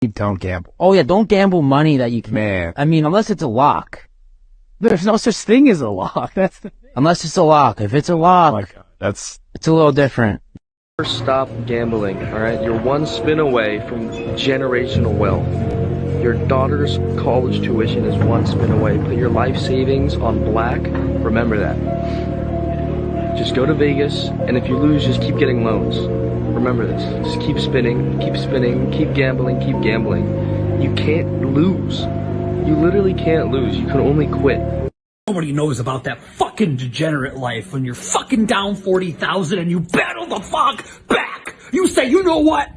Don't gamble. Oh yeah, don't gamble money that you can. Man. I mean, unless it's a lock. There's no such thing as a lock. That's the thing. Unless it's a lock. If it's a lock, Oh my God. it's a little different. Stop gambling, alright? You're one spin away from generational wealth. Your daughter's college tuition is one spin away. Put your life savings on black. Remember that. Just go to Vegas, and if you lose, just keep getting loans. Remember this. Just keep spinning, keep gambling, keep gambling. You can't lose. You literally can't lose. You can only quit. Nobody knows about that fucking degenerate life when you're fucking down 40,000 and you battle the fuck back. You say, you know what?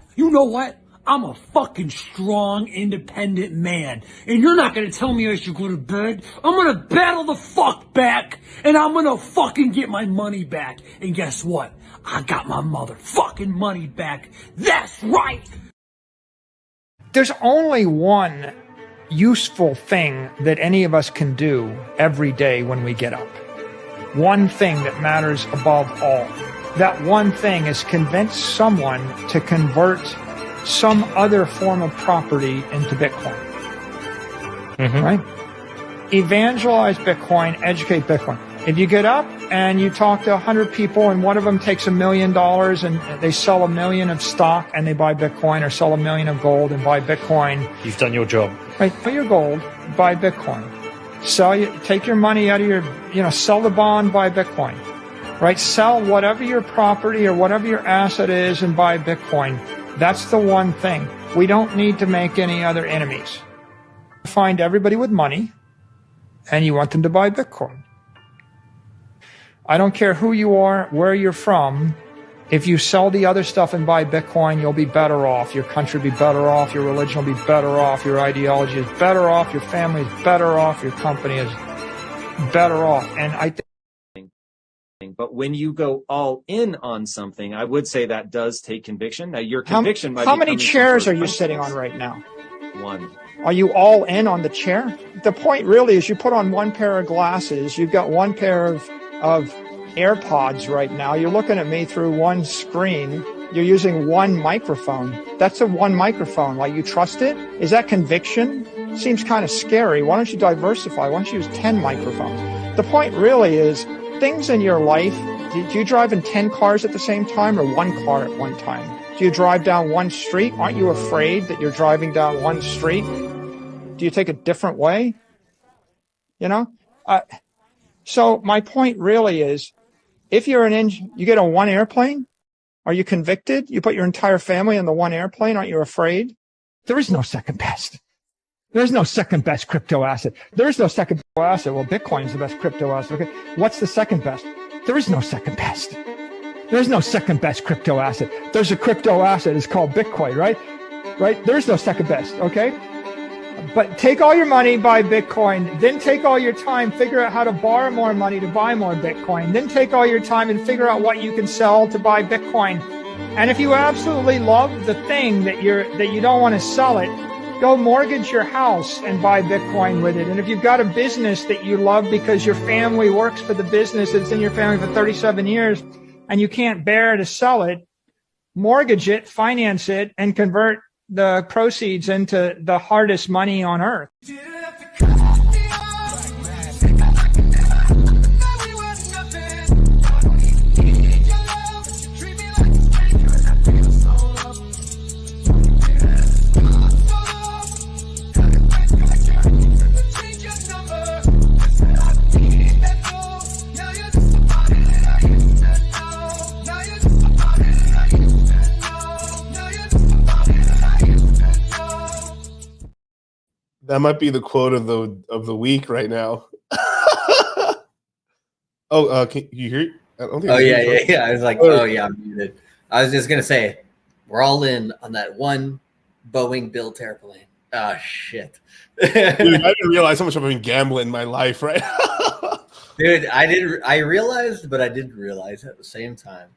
I'm a fucking strong, independent man. And you're not gonna tell me I should go to bed. I'm gonna battle the fuck back. And I'm gonna fucking get my money back. And guess what? I got my motherfucking money back. That's right! There's only one useful thing that any of us can do every day when we get up. One thing that matters above all. That one thing is convince someone to convert some other form of property into Bitcoin. Right? Evangelize Bitcoin, educate Bitcoin. If you get up and you talk to 100 people and one of them takes $1 million and they sell 1 million of stock and they buy Bitcoin, or sell 1 million of gold and buy Bitcoin. You've done your job. Right? Put your gold, buy Bitcoin. Take your money out of your, sell the bond, buy Bitcoin. Right? Sell whatever your property or whatever your asset is and buy Bitcoin. That's the one thing. We don't need to make any other enemies. Find everybody with money and you want them to buy Bitcoin. I don't care who you are, where you're from. If you sell the other stuff and buy Bitcoin, you'll be better off. Your country will be better off. Your religion will be better off. Your ideology is better off. Your family is better off. Your company is better off. And I think. But when you go all in on something, I would say that does take conviction. Now, your conviction might be How many coming from chairs are you principles. sitting on right now? One. Are you all in on the chair? The point really is you put on one pair of glasses. You've got one pair of AirPods right now. You're looking at me through one screen. You're using one microphone. That's a one microphone. Like, you trust it? Is that conviction? Seems kind of scary. Why don't you diversify? Why don't you use 10 microphones? The point really is things in your life. Do you drive in 10 cars at the same time or one car at one time? Do you drive down one street? Aren't you afraid that you're driving down one street? Do you take a different way? So my point really is, if you're you get on one airplane, are you convicted? You put your entire family on the one airplane, aren't you afraid? There is no second best. There's no second best crypto asset. There's no second best asset. Well, Bitcoin is the best crypto asset. Okay. What's the second best? There is no second best. There's no second best crypto asset. There's a crypto asset. It's called Bitcoin, right? Right? There's no second best. Okay. But take all your money, buy Bitcoin, then take all your time, figure out how to borrow more money to buy more Bitcoin, then take all your time and figure out what you can sell to buy Bitcoin. And if you absolutely love the thing that you don't want to sell it, go mortgage your house and buy Bitcoin with it. And if you've got a business that you love because your family works for the business that's in your family for 37 years and you can't bear to sell it, mortgage it, finance it, and convert the proceeds into the hardest money on earth. That might be the quote of the week right now. Can you hear? I don't think. Oh yeah. I was like, oh yeah, I'm muted. I was just gonna say, we're all in on that one Boeing built airplane. Oh shit, Dude, I didn't realize how much I've been gambling in my life, right? Dude, I realized, but I didn't realize at the same time.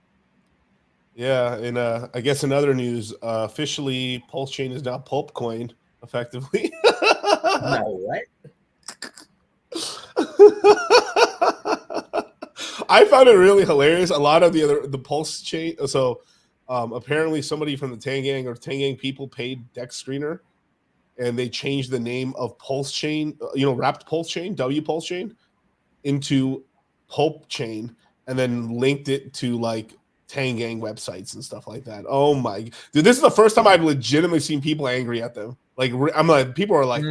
Yeah, and I guess in other news, officially, Pulse Chain is now Pulp Coin, effectively. No, what? I found it really hilarious. A lot of the Pulse Chain. So apparently, somebody from the Tangang or Tangang people paid Dex Screener and they changed the name of Pulse Chain, wrapped Pulse Chain, W Pulse Chain, into Pulp Chain, and then linked it to like Tangang websites and stuff like that. Oh my dude, this is the first time I've legitimately seen people angry at them. Like I'm like, people are like,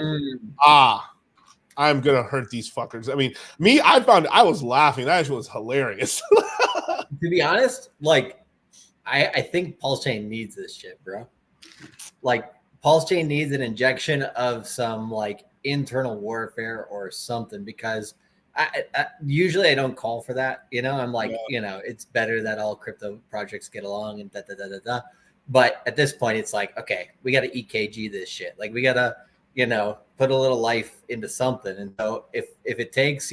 I'm gonna hurt these fuckers. I mean, I was laughing. That actually was hilarious. To be honest, like I think Pulse Chain needs this shit, bro. Like Pulse Chain needs an injection of some like internal warfare or something, because I usually I don't call for that. I'm like, it's better that all crypto projects get along and da. But at this point, it's like, okay, we got to EKG this shit. Like we got to, put a little life into something. And so if it takes,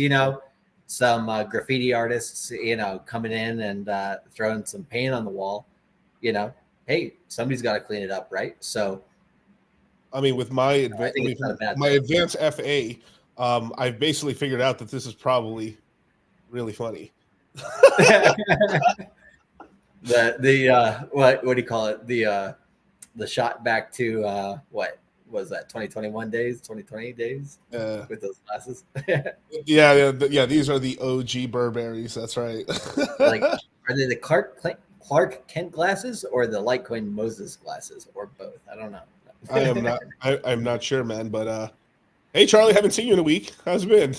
some graffiti artists, coming in and throwing some paint on the wall, hey, somebody's got to clean it up, right? So, I mean, with my advanced FA, I've basically figured out that this is probably really funny. What do you call it? The shot back to what was that? 2021 days, 2020 days with those glasses. yeah. These are the OG Burberrys. That's right. Like, are they the Clark Kent glasses or the Litecoin Moses glasses, or both? I don't know. I'm not sure, man. But hey, Charlie, haven't seen you in a week. How's it been?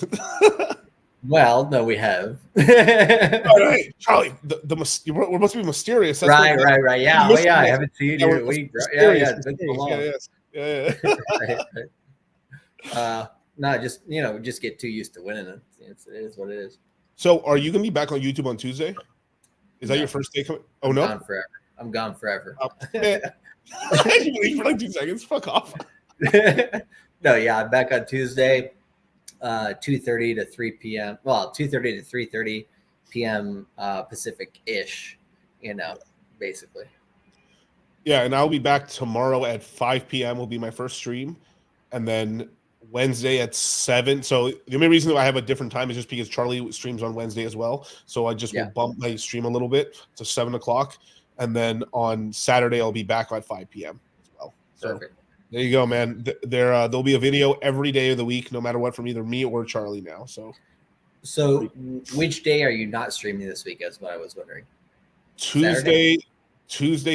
Well, no, we have. All right, Charlie, we're supposed to be mysterious. That's right. Yeah, I haven't seen you in a week, bro. Yeah, it's been so long. Yeah. No, just get too used to winning it. It is what it is. So, are you gonna be back on YouTube on Tuesday? Is that your first day coming? Oh no, I'm gone forever. Oh, man. I can leave for like 2 seconds. Fuck off. No, yeah, I'm back on Tuesday, 2:30 to 3 p.m. Well, 2:30 to 3:30 p.m. Pacific-ish, basically. Yeah, and I'll be back tomorrow at 5 p.m. will be my first stream, and then Wednesday at 7. So the only reason that I have a different time is just because Charlie streams on Wednesday as well. So I just will bump my stream a little bit to 7 o'clock, and then on Saturday I'll be back at 5 p.m. as well. So perfect. There you go, man. There'll be a video every day of the week, no matter what, from either me or Charlie now. So which day are you not streaming this week? Is what I was wondering. Tuesday,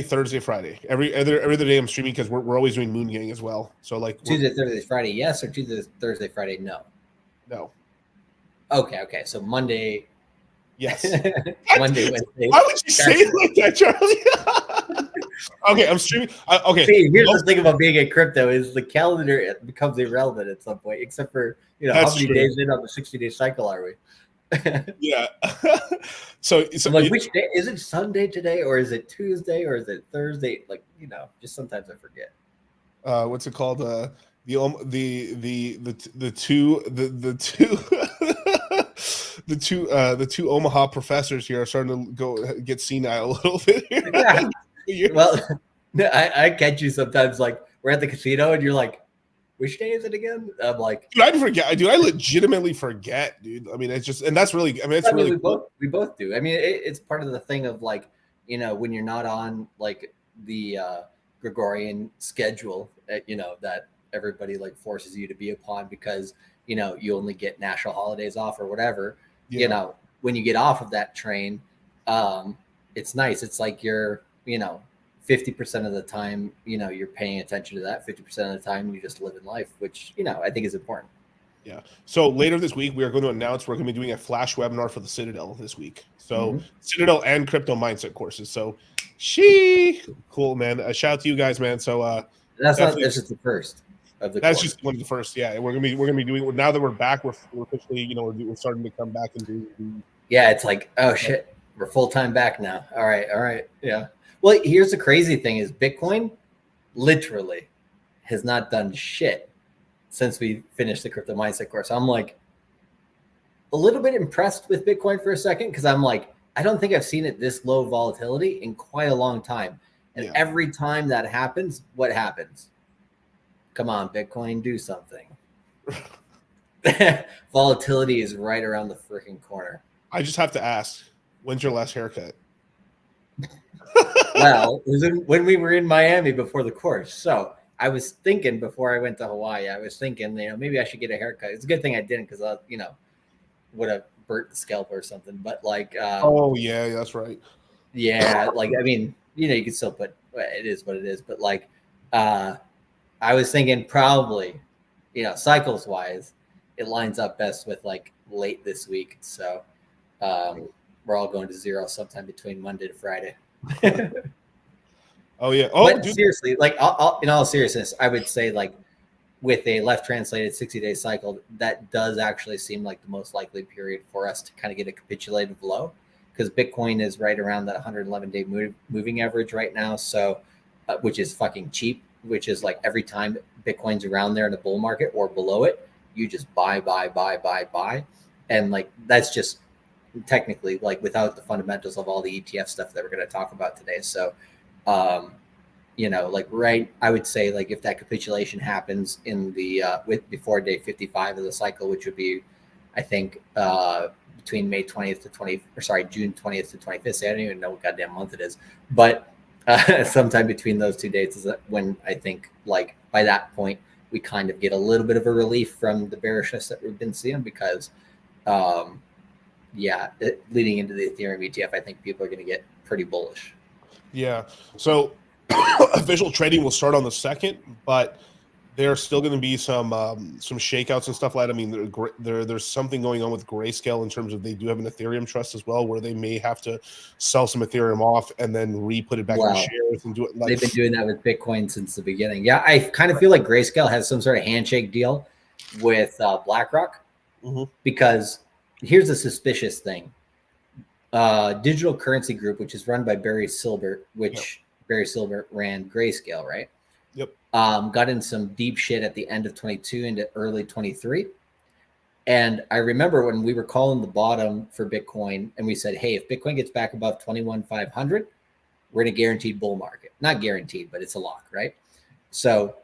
Thursday, Friday. Every other day I'm streaming because we're always doing Moongang as well. So like Tuesday, Thursday, Friday, yes, or Tuesday, Thursday, Friday, no. No. Okay. So Monday. Yes. Monday, Wednesday. Why would you say it like that, Charlie? Okay, I'm streaming. Okay. See, here's the thing about being in crypto is the calendar becomes irrelevant at some point, except for how many days in on the 60-day cycle are we? Yeah. so like, which day is it? Sunday today, or is it Tuesday, or is it Thursday? Like, just sometimes I forget. What's it called? The two Omaha professors here are starting to get senile a little bit here. Well, I catch you sometimes, like we're at the casino and you're like, which day is it again? I'm like, dude, I forget. Dude, I legitimately forget, dude. I mean, it's just, and that's really, really cool. We both do. I mean, it's part of the thing of like, when you're not on like the Gregorian schedule, that everybody like forces you to be upon because, you only get national holidays off or whatever. Yeah. When you get off of that train, it's nice. It's like you're, 50% of the time, you're paying attention to that. 50% of the time, you just live in life, which, I think is important. Yeah. So later this week, we are going to announce we're going to be doing a flash webinar for the Citadel this week. So Citadel and crypto mindset courses. So cool, man. A shout out to you guys, man. So that's just the first of the. That's course. Just one of the first. Yeah, we're gonna be doing. Now that we're back, we're officially, we're starting to come back and do. Yeah, it's like, oh shit, we're full time back now. All right, yeah. Well, here's the crazy thing: is Bitcoin literally has not done shit since we finished the crypto mindset course. I'm like a little bit impressed with Bitcoin for a second because I'm like, I don't think I've seen it this low volatility in quite a long time. And every time that happens, what happens? Come on, Bitcoin, do something. Volatility is right around the freaking corner. I just have to ask, when's your last haircut? Well, it was when we were in Miami before the course. So I was thinking before I went to Hawaii, I was thinking, maybe I should get a haircut. It's a good thing I didn't because I, would have burnt the scalp or something. But like, oh yeah, that's right. yeah, like I mean, you can still put. It is what it is. But like, I was thinking probably, cycles wise, it lines up best with like late this week. So we're all going to zero sometime between Monday to Friday. Oh yeah. Oh, but seriously, like in all seriousness, I would say like with a left translated 60-day cycle, that does actually seem like the most likely period for us to kind of get a capitulative low, because Bitcoin is right around that 111-day moving average right now. So, which is fucking cheap, which is like every time Bitcoin's around there in a bull market or below it, you just buy. And like, that's just technically like without the fundamentals of all the ETF stuff that we're going to talk about today. So, like I would say like if that capitulation happens in the before day 55 of the cycle, which would be, I think, between May 20th to June 20th to 25th. I don't even know what goddamn month it is, but sometime between those two dates is when I think like by that point we kind of get a little bit of a relief from the bearishness that we've been seeing, because leading into the Ethereum ETF, I think people are going to get pretty bullish. Yeah. So official trading will start on the 2nd, but there's still going to be some shakeouts and stuff like that. I mean, there's something going on with Grayscale in terms of they do have an Ethereum trust as well, where they may have to sell some Ethereum off and then re-put it back in shares and do it. They've been doing that with Bitcoin since the beginning. Yeah, I kind of feel like Grayscale has some sort of handshake deal with BlackRock, because here's a suspicious thing. Digital Currency Group, which is run by Barry Silbert, Barry Silbert ran Grayscale, right? Yep. Got in some deep shit at the end of 22 into early 23. And I remember when we were calling the bottom for Bitcoin and we said, hey, if Bitcoin gets back above 21,500, we're in a guaranteed bull market. Not guaranteed, but it's a lock, right? So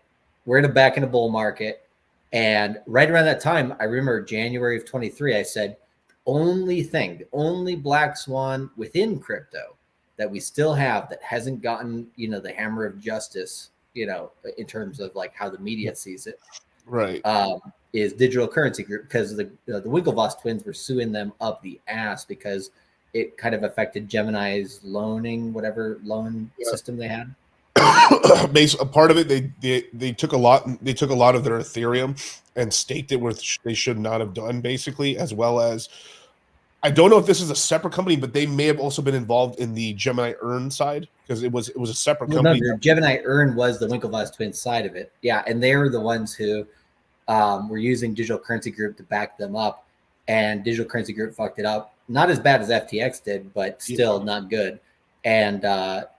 we're back in a bull market. And right around that time, I remember January of 23, I said, the only black swan within crypto that we still have that hasn't gotten, the hammer of justice, in terms of like how the media sees it, right, is Digital Currency Group, because the Winklevoss twins were suing them up the ass because it kind of affected Gemini's loan system they had. A part of it, they took a lot of their Ethereum and staked it where they should not have done, basically, as well as, I don't know if this is a separate company, but they may have also been involved in the Gemini Earn side, because it was a separate company. No, Gemini Earn was the Winklevoss twins side of it. Yeah, and they were the ones who were using Digital Currency Group to back them up, and Digital Currency Group fucked it up. Not as bad as FTX did, but still not good. And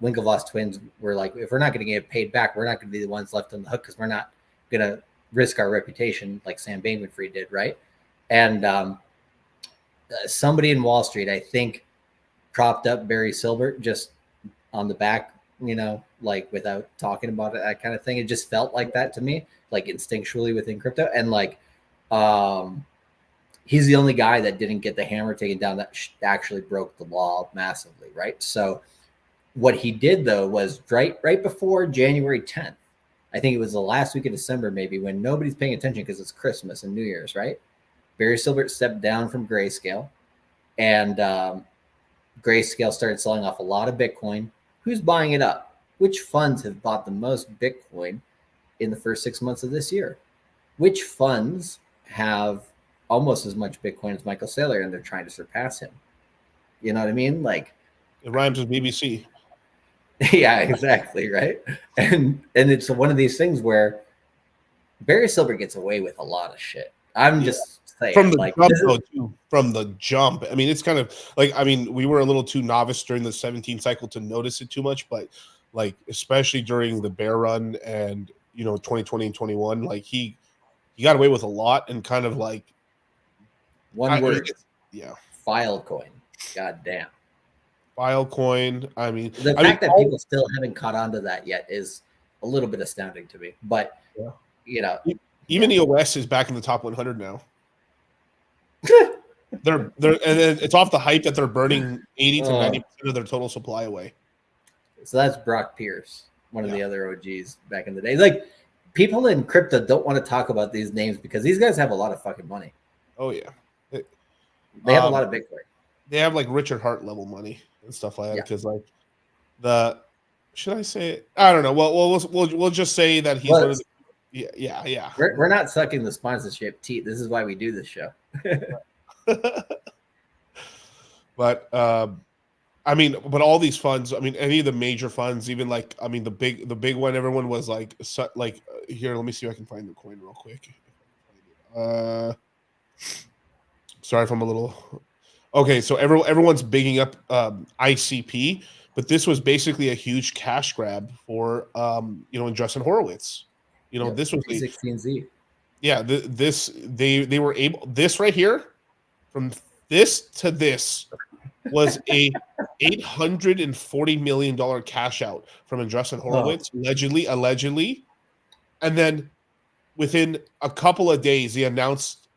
Winklevoss twins were like, if we're not going to get paid back, we're not going to be the ones left on the hook, because we're not going to risk our reputation like Sam Bankman-Fried did, right? And somebody in Wall Street, I think, propped up Barry Silbert just on the back, like without talking about it, that kind of thing. It just felt like that to me, like instinctually within crypto. And like, he's the only guy that didn't get the hammer taken down that actually broke the law massively, right? So what he did, though, was right before January 10th. I think it was the last week of December, maybe, when nobody's paying attention because it's Christmas and New Year's, right? Barry Silbert stepped down from Grayscale, and Grayscale started selling off a lot of Bitcoin. Who's buying it up? Which funds have bought the most Bitcoin in the first 6 months of this year? Which funds have almost as much Bitcoin as Michael Saylor, and they're trying to surpass him? You know what I mean? Like, it rhymes with BBC. Yeah, exactly, right? And it's one of these things where Barry Silbert gets away with a lot of shit. I'm just saying, from the like, jump, from the jump. I mean, it's kind of like, I mean, we were a little too novice during the 17 cycle to notice it too much, but like, especially during the bear run and 2020 and 21, like he got away with a lot, and kind of like one word, yeah, Filecoin. God damn. Filecoin. I mean, the fact that people still haven't caught on to that yet is a little bit astounding to me. But even EOS is back in the top 100 now. they're and then it's off the hype that they're burning 80 to 90% of their total supply away. So that's Brock Pierce, one of the other OGs back in the day. Like, people in crypto don't want to talk about these names because these guys have a lot of fucking money. Oh yeah, They have a lot of Bitcoin. they have like Richard Hart level money and stuff like that. Yeah. Because like should I say it? I don't know. We'll just say that he's one of the, yeah. We're not sucking the sponsorship teeth. This is why we do this show. But I mean, but all these funds, I mean, any of the major funds, even like, I mean, the big one, everyone was like here. Let me see if I can find the coin real quick. Sorry if I'm a little. Okay, so everyone's bigging up ICP, but this was basically a huge cash grab for Justin Horowitz. This was 16Z. Yeah, they were able, this right here, from this to this was a $840 million cash out from Justin Horowitz, allegedly, and then within a couple of days they announced.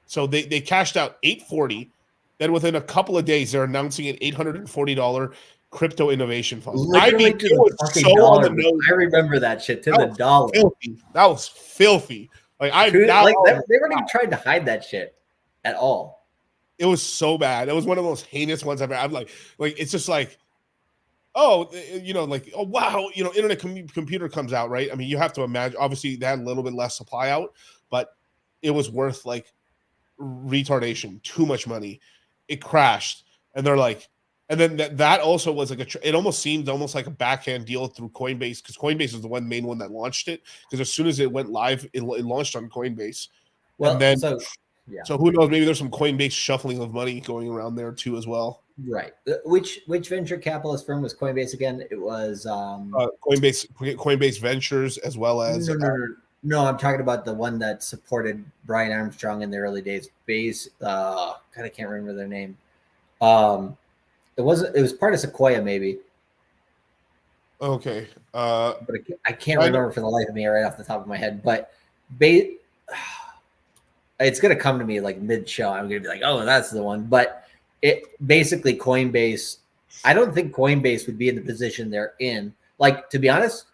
So they cashed out 840. Then within a couple of days they're announcing an $840 crypto innovation fund. Literally I mean, it was so on the nose. I remember that shit to the dollar. That was filthy. Like they weren't even trying to hide that shit at all. It was so bad. It was one of the most heinous ones I've ever. I'm like it's just like, oh, oh wow, internet computer comes out, right? I mean, you have to imagine. Obviously, they had a little bit less supply out, but it was worth like retardation, too much money. It crashed, and they're like, and then that also was like it almost seemed like a backhand deal through Coinbase, because Coinbase is the main one that launched it. Because as soon as it went live, it launched on Coinbase. Well, and then yeah. So who knows? Maybe there's some Coinbase shuffling of money going around there too as well. Right. Which venture capitalist firm was Coinbase again? It was Coinbase Ventures, as well as no, I'm talking about the one that supported Brian Armstrong in the early days. God, I can't remember their name. It was part of Sequoia, maybe. Okay. But I can't remember for the life of me right off the top of my head. But it's gonna come to me like mid-show. I'm gonna be like, oh, that's the one. But it basically Coinbase. I don't think Coinbase would be in the position they're in. Like, to be honest,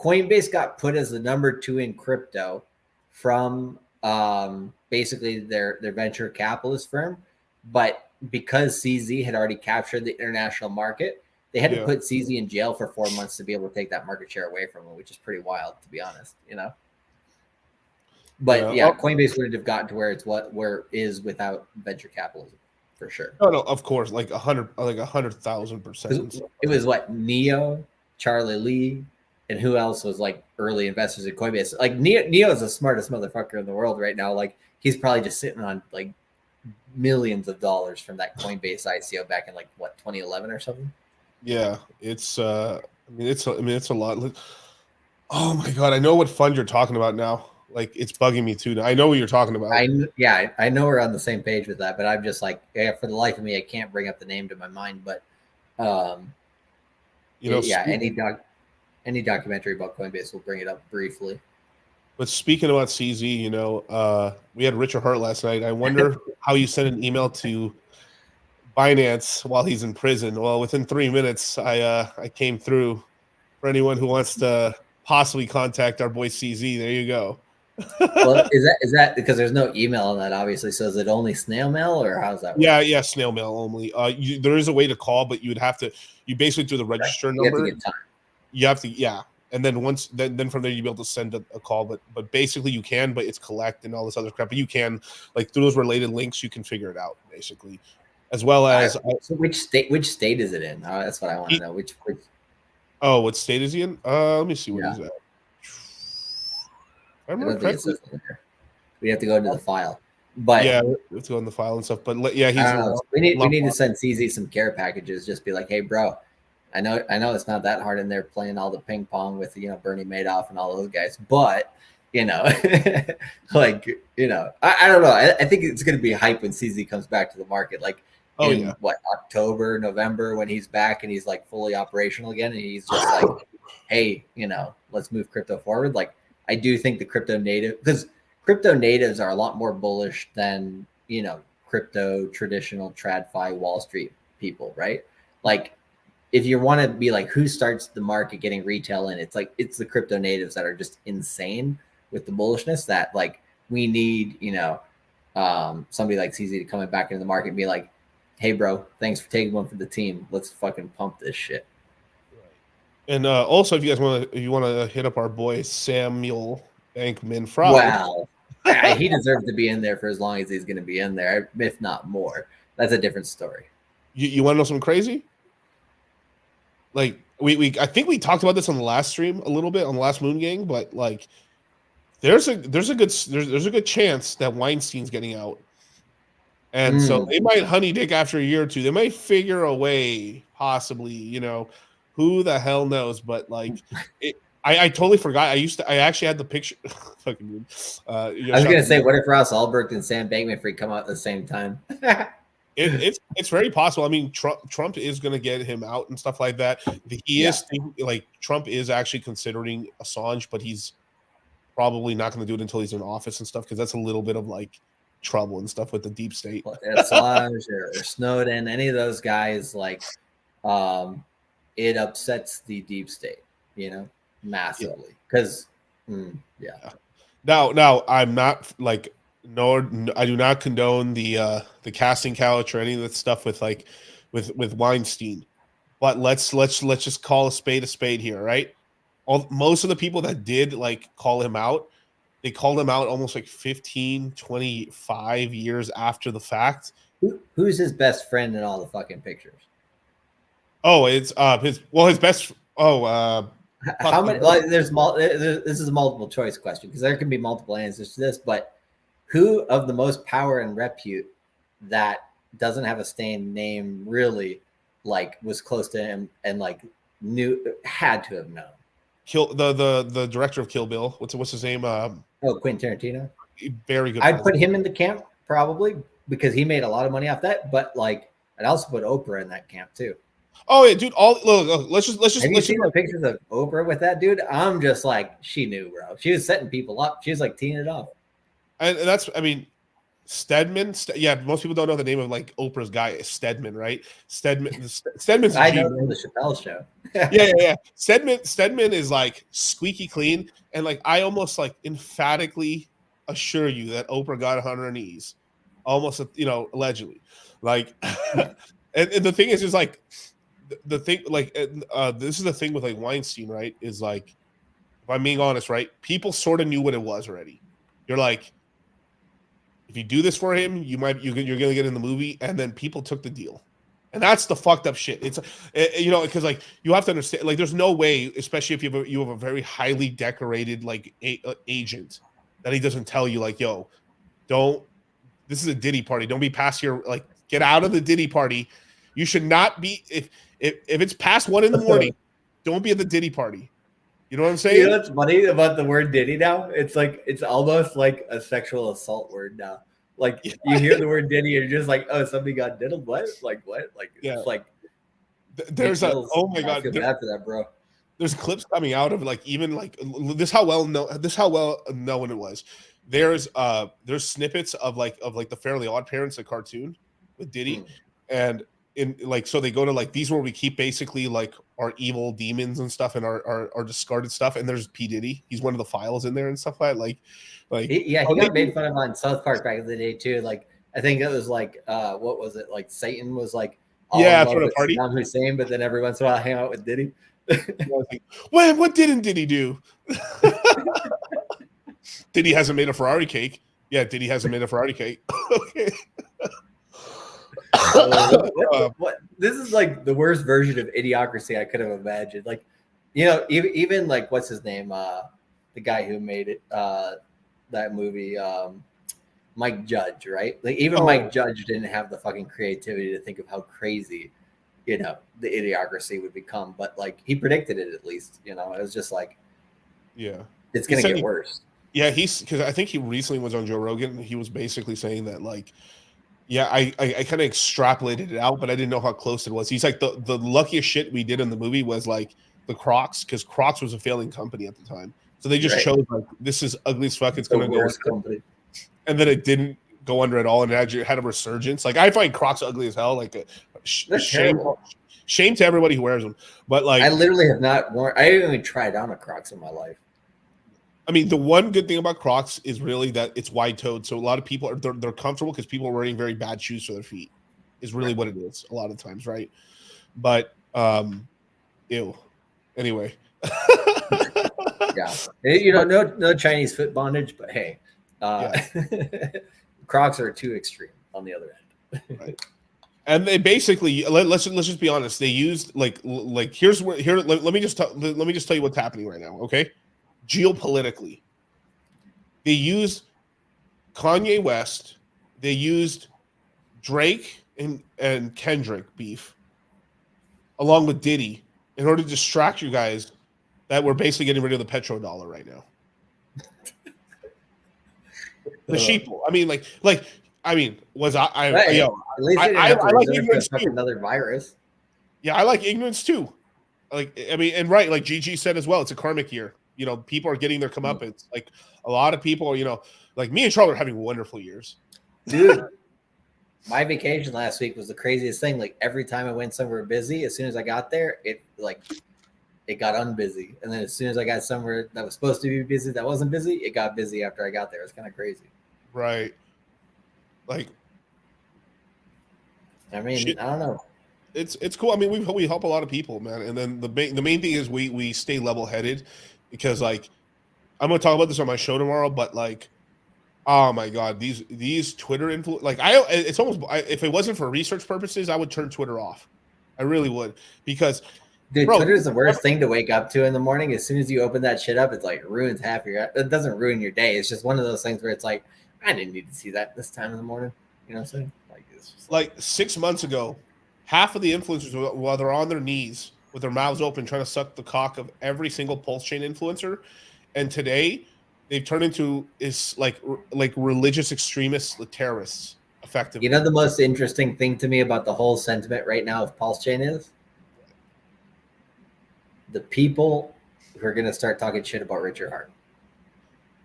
Coinbase got put as the number 2 in crypto from basically their venture capitalist firm, but because CZ had already captured the international market, they had to put CZ in jail for 4 months to be able to take that market share away from them, which is pretty wild, to be honest. But Coinbase wouldn't have gotten to where it is without venture capitalism, for sure. No, of course, like 100,000%. It was what, Neo, Charlie Lee, and who else was like early investors in Coinbase? Like Neo is the smartest motherfucker in the world right now. Like, he's probably just sitting on like millions of dollars from that Coinbase ICO back in 2011 or something. Yeah, it's it's a lot. Oh my god, I know what fund you're talking about now. Like, it's bugging me too. I know what you're talking about. I know we're on the same page with that, but I'm just like, for the life of me, I can't bring up the name to my mind. But any documentary about Coinbase will bring it up briefly. But speaking about CZ, we had Richard Hart last night. I wonder how you send an email to Binance while he's in prison. Well, within 3 minutes, I came through. For anyone who wants to possibly contact our boy CZ, there you go. Well, is that because there's no email on that, obviously? So is it only snail mail, or how's that work? Yeah, snail mail only. There is a way to call, but you basically do the register number. You have to get time. You have to, and then then from there you'll be able to send a call, but basically you can, but it's collect and all this other crap. But you can, like, through those related links, you can figure it out basically, as well as. So which state is it in? That's what I want to know. Which Oh, what state is he in? Let me see where he's at. I remember correctly. We have to go into the file, but we have to go in the file and stuff. But he's. We need to send CZ some care packages. Just be like, hey, bro, I know it's not that hard in there playing all the ping pong with Bernie Madoff and all those guys, but I don't know. I think it's going to be hype when CZ comes back to the market, like October, November, when he's back and he's like fully operational again, and he's just like, hey, let's move crypto forward. Like, I do think the crypto natives are a lot more bullish than crypto traditional TradFi Wall Street people, right? Like, if you want to be like who starts the market getting retail in, it's like it's the crypto natives that are just insane with the bullishness that like we need, somebody like CZ to come back into the market and be like, hey bro, thanks for taking one for the team. Let's fucking pump this shit. And also, if you guys want to hit up our boy Samuel Bankman-Fried. Wow. He deserves to be in there for as long as he's going to be in there, if not more. That's a different story. You want to know something crazy? Like I think we talked about this on the last stream a little bit on the last Moon Gang, but like there's a good chance that Weinstein's getting out. And so they might honey dick after a year or two. They might figure a way, possibly, who the hell knows? But like, I totally forgot. I actually had the picture. Fucking weird. I was gonna say, what if Ross Ulbricht and Sam Bankman-Fried come out at the same time? It's very possible. I mean, Trump is going to get him out and stuff like that. Trump is actually considering Assange, but he's probably not going to do it until he's in office and stuff because that's a little bit of like trouble and stuff with the deep state. Assange or Snowden, any of those guys, like, it upsets the deep state, massively. Because, Now I'm not like. No, I do not condone the casting couch or any of that stuff with Weinstein, but let's just call a spade here, right? Most of the people that did like call him out, they called him out almost like 15, 25 years after the fact. Who's his best friend in all the fucking pictures? Oh, it's his best. How many? Like, this is a multiple choice question because there can be multiple answers to this, but. Who of the most power and repute that doesn't have a stained name really like was close to him and like had to have known? The director of Kill Bill. What's his name? Quentin Tarantino. Very good. I'd put him in the camp probably because he made a lot of money off that. But like, I'd also put Oprah in that camp too. Oh yeah, dude. Let's just. Have you seen the pictures of Oprah with that dude? I'm just like, she knew, bro. She was setting people up. She was like teeing it up. And that's, I mean, Stedman. Yeah, most people don't know the name of like Oprah's guy, Stedman, right? Stedman's. I know from the Chappelle show. yeah. Stedman is like squeaky clean, and like I almost like emphatically assure you that Oprah got on her knees, almost allegedly, like. and the thing is like the thing like this is the thing with like Weinstein, right? Is like, if I'm being honest, right? People sort of knew what it was already. You're like, if you do this for him, you're gonna get in the movie, and then people took the deal, and that's the fucked up shit. It's because like you have to understand, like there's no way, especially if you have a very highly decorated like agent, that he doesn't tell you like, yo, this is a Diddy party, don't be past here, like get out of the Diddy party. You should not be if it's past 1 a.m, don't be at the Diddy party. You know what I'm saying? You know what's funny about the word Diddy now? It's like it's almost like a sexual assault word now. Like you hear the word Diddy, and you're just like, oh, somebody got diddled. What? Like what? Like it's like there's oh my god, I feel bad for that, bro. There's clips coming out of like even like this how well known it was. There's snippets of the Fairly Odd Parents, a cartoon with Diddy, and in like so they go to like these where we keep basically like our evil demons and stuff and our discarded stuff, and there's P. Diddy. He's one of the files in there and stuff like he got made fun of on South Park back in the day too. Like I think it was like what was it, like Satan was like for the party Saddam Hussein, but then every once in a while hang out with Diddy. What didn't Diddy do? Diddy hasn't made a Ferrari cake. Yeah, Diddy hasn't made a Ferrari cake. Okay. What? This is like the worst version of idiocracy I could have imagined. Like, even like what's his name? The guy who made it, that movie, Mike Judge, right? Like even Mike Judge didn't have the fucking creativity to think of how crazy, the idiocracy would become. But like he predicted it at least. It was just like, it's gonna get worse. Yeah, because I think he recently was on Joe Rogan. And he was basically saying that like. Yeah, I kind of extrapolated it out, but I didn't know how close it was. He's like, the luckiest shit we did in the movie was like the Crocs, because Crocs was a failing company at the time. So they just chose like, this is ugly as fuck. It's going to go under. Company. And then it didn't go under at all, and it had a resurgence. Like I find Crocs ugly as hell. Like They're terrible. shame to everybody who wears them. But like, I literally have not worn. I didn't even try on a Crocs in my life. I mean, the one good thing about Crocs is really that it's wide-toed, so a lot of people are they're comfortable because people are wearing very bad shoes for their feet. Is really what it is a lot of times, right? But ew. Anyway. Yeah, you know, no Chinese foot bondage, but hey, Crocs are too extreme on the other end. Right. And they basically let's just be honest. They used like here's where let me just tell you what's happening right now. Okay, geopolitically, they used Kanye West, they used Drake and Kendrick beef, along with Diddy, in order to distract you guys that we're basically getting rid of the petrodollar right now. The sheeple. I mean, was I Right. yo, At least they didn't I have to like resort to ignorance too. another virus. Yeah, I like ignorance too. Like, I mean, and right, like Gigi said as well, it's a karmic year. You know, people are getting their comeuppance. Like a lot of people, you know, like me and Charlotte are having wonderful years. Dude, my vacation last week was the craziest thing. Like every time I went somewhere busy, as soon as I got there, it got unbusy. And then as soon as I got somewhere that was supposed to be busy, that wasn't busy, it got busy after I got there. It's kind of crazy. Right. Like, I mean, I don't know. It's cool. I mean, we help a lot of people, man. And then the main thing is we stay level headed, because like I'm gonna talk about this on my show tomorrow. But like, oh my god, these Twitter like it's almost if it wasn't for research purposes, I would turn Twitter off. I really would, because dude, Twitter is the worst thing to wake up to in the morning. As soon as you open that shit up, it's like ruins half your. It doesn't ruin your day. It's just one of those things where it's like, I didn't need to see that this time in the morning. You know what I'm saying? Like it's just like 6 months ago, half of the influencers, while they're on their knees with their mouths open, trying to suck the cock of every single pulse chain influencer, and today they've turned into like religious extremists, terrorists, effectively. You know, the most interesting thing to me about the whole sentiment right now of Pulse Chain is the people who are going to start talking shit about Richard Hart.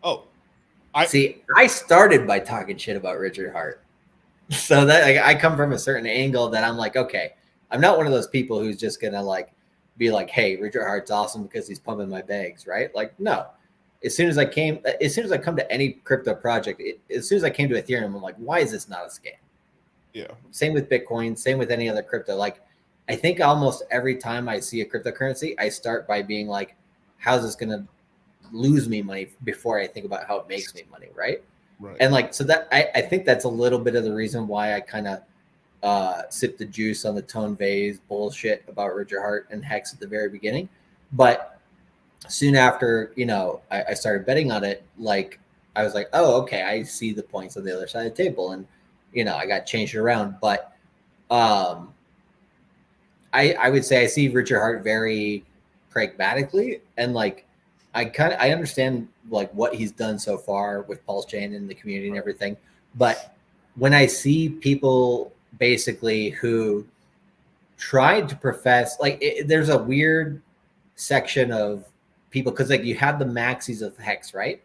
Oh, I started by talking shit about Richard Hart. So that like, I come from a certain angle that I'm like, okay, I'm not one of those people who's just going to like be like, hey, Richard Hart's awesome because he's pumping my bags, right? Like, no. As soon as I come to any crypto project, as soon as I came to Ethereum, I'm like, why is this not a scam? Yeah. Same with Bitcoin, same with any other crypto. Like, I think almost every time I see a cryptocurrency, I start by being like, how's this going to lose me money before I think about how it makes me money, right? Right. And like, so that I think that's a little bit of the reason why I kind of sipped the juice on the Tone Vase bullshit about Richard Hart and Hex at the very beginning. But soon after, you know, I started betting on it, like I was like, oh, okay, I see the points on the other side of the table, and you know, I got changed around. But I would say I see Richard Hart very pragmatically, and like I understand like what he's done so far with Pulse Chain and the community and everything. But when I see people basically who tried to profess like there's a weird section of people, because like you have the maxis of Hex, right?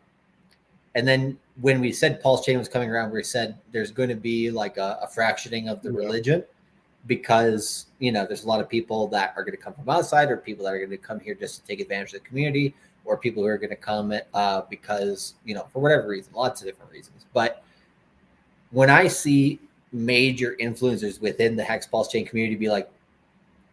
And then when we said Pulse Chain was coming around, we said there's going to be like a fractioning of the religion, because you know there's a lot of people that are going to come from outside, or people that are going to come here just to take advantage of the community, or people who are going to come because, you know, for whatever reason, lots of different reasons. But when I see major influencers within the Hex Pulse Chain community be like,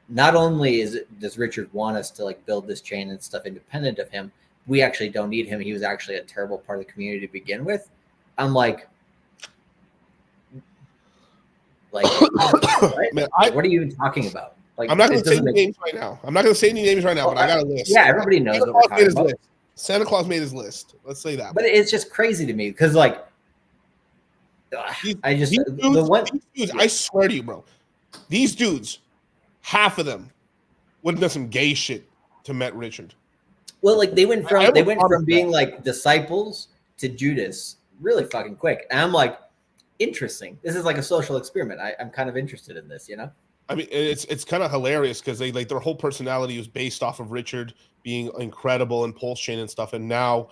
not only does Richard want us to like build this chain and stuff independent of him, we actually don't need him. He was actually a terrible part of the community to begin with. I'm like right? Man, what are you even talking about? Like, I'm not going to say any names right now. But I got a list. Yeah, everybody knows what we're talking about. Santa Claus made his list. Let's say that. But it's just crazy to me because, like, I swear to you, bro, these dudes, half of them would have done some gay shit to met Richard. Well, like they went from being like disciples to Judas really fucking quick, and I'm like, interesting. This is like a social experiment. I'm kind of interested in this, you know. I mean, it's kind of hilarious because they like their whole personality was based off of Richard being incredible in Pulse Chain and stuff, and now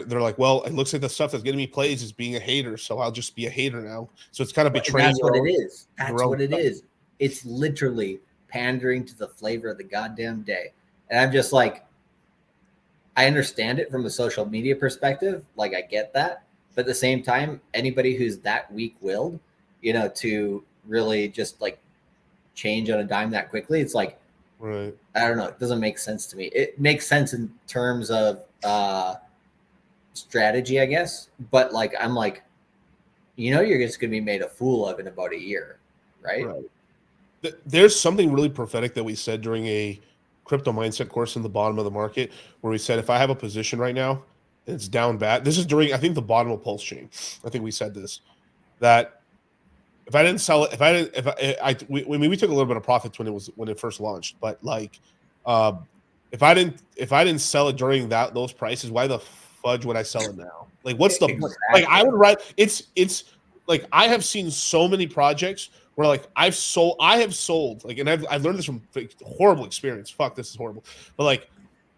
they're like, well, it looks like the stuff that's getting me plays is being a hater, so I'll just be a hater now. So it's kind of betraying. That's what it is. That's your own what it stuff. is. It's literally pandering to the flavor of the goddamn day. And I'm just like, I understand it from a social media perspective. Like, I get that. But at the same time, anybody who's that weak-willed, to really just like change on a dime that quickly, it's like, Right. I don't know. It doesn't make sense to me. It makes sense in terms of strategy, I guess. But like, I'm like, you're just going to be made a fool of in about a year, right? There's something really prophetic that we said during a crypto mindset course in the bottom of the market, where we said, if I have a position right now and it's down bad, this is during, I think, the bottom of Pulse Chain. I think we said this, that if I didn't sell it, we took a little bit of profits when it first launched, but like, if I didn't sell it during those prices, why the fudge would I sell it now? Like, what's the like? I would write. It's like, I have seen so many projects where like I have sold like, and I've learned this from horrible experience. Fuck, this is horrible. But like,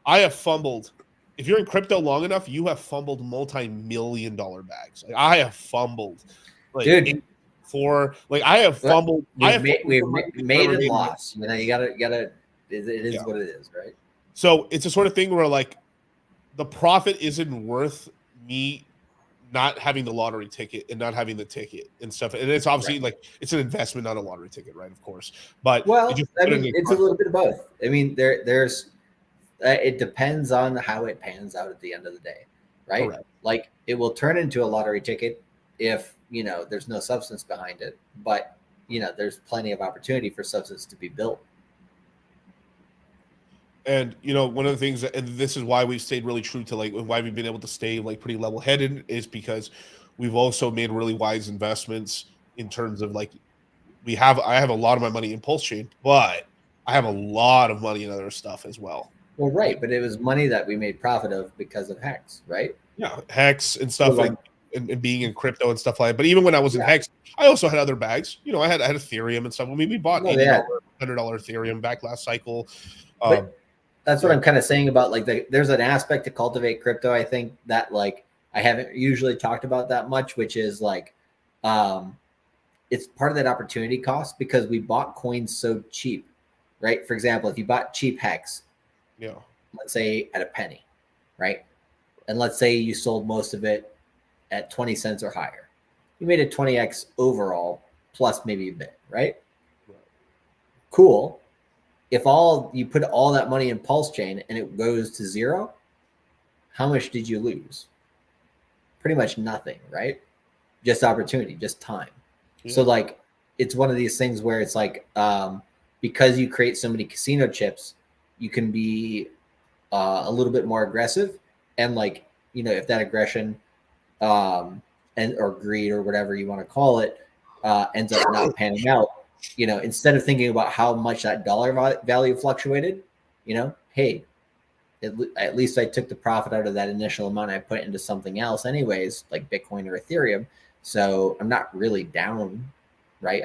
I have fumbled. If you're in crypto long enough, you have fumbled multi-million-dollar bags. Like, I have fumbled, like, dude. I have fumbled. We've made and lost. You gotta. It is what it is, right? So it's a sort of thing where like, the profit isn't worth me not having the lottery ticket and not having the ticket and stuff. And it's obviously like, it's an investment, not a lottery ticket, right? Of course. But it's a little bit of both. I mean, there's it depends on how it pans out at the end of the day, right? Correct. Like, it will turn into a lottery ticket if there's no substance behind it, but there's plenty of opportunity for substance to be built. And one of the things and this is why we've stayed really true to like why we've been able to stay like pretty level headed, is because we've also made really wise investments in terms of like, I have a lot of my money in Pulse Chain, but I have a lot of money in other stuff as well. Well, right, but it was money that we made profit of because of Hex, right? Yeah, Hex and stuff, like, and being in crypto and stuff like that. But even when I was in Hex, I also had other bags. I had Ethereum and stuff. I mean, we bought $80, $100 Ethereum back last cycle. That's what I'm kind of saying about like there's an aspect to cultivate crypto, I think, that like I haven't usually talked about that much, which is like it's part of that opportunity cost, because we bought coins so cheap, right? For example, if you bought cheap Hex, let's say at a penny, right? And let's say you sold most of it at 20 cents or higher. You made a 20x overall, plus maybe a bit, right? Cool. If you put all that money in Pulse Chain and it goes to zero, how much did you lose? Pretty much nothing, right? Just opportunity, just time. Yeah. So like, it's one of these things where it's like, because you create so many casino chips, you can be a little bit more aggressive. And like, if that aggression or greed or whatever you want to call it ends up not panning out, instead of thinking about how much that dollar value fluctuated, hey, at least I took the profit out of that initial amount I put into something else anyways, like Bitcoin or Ethereum. So I'm not really down, right?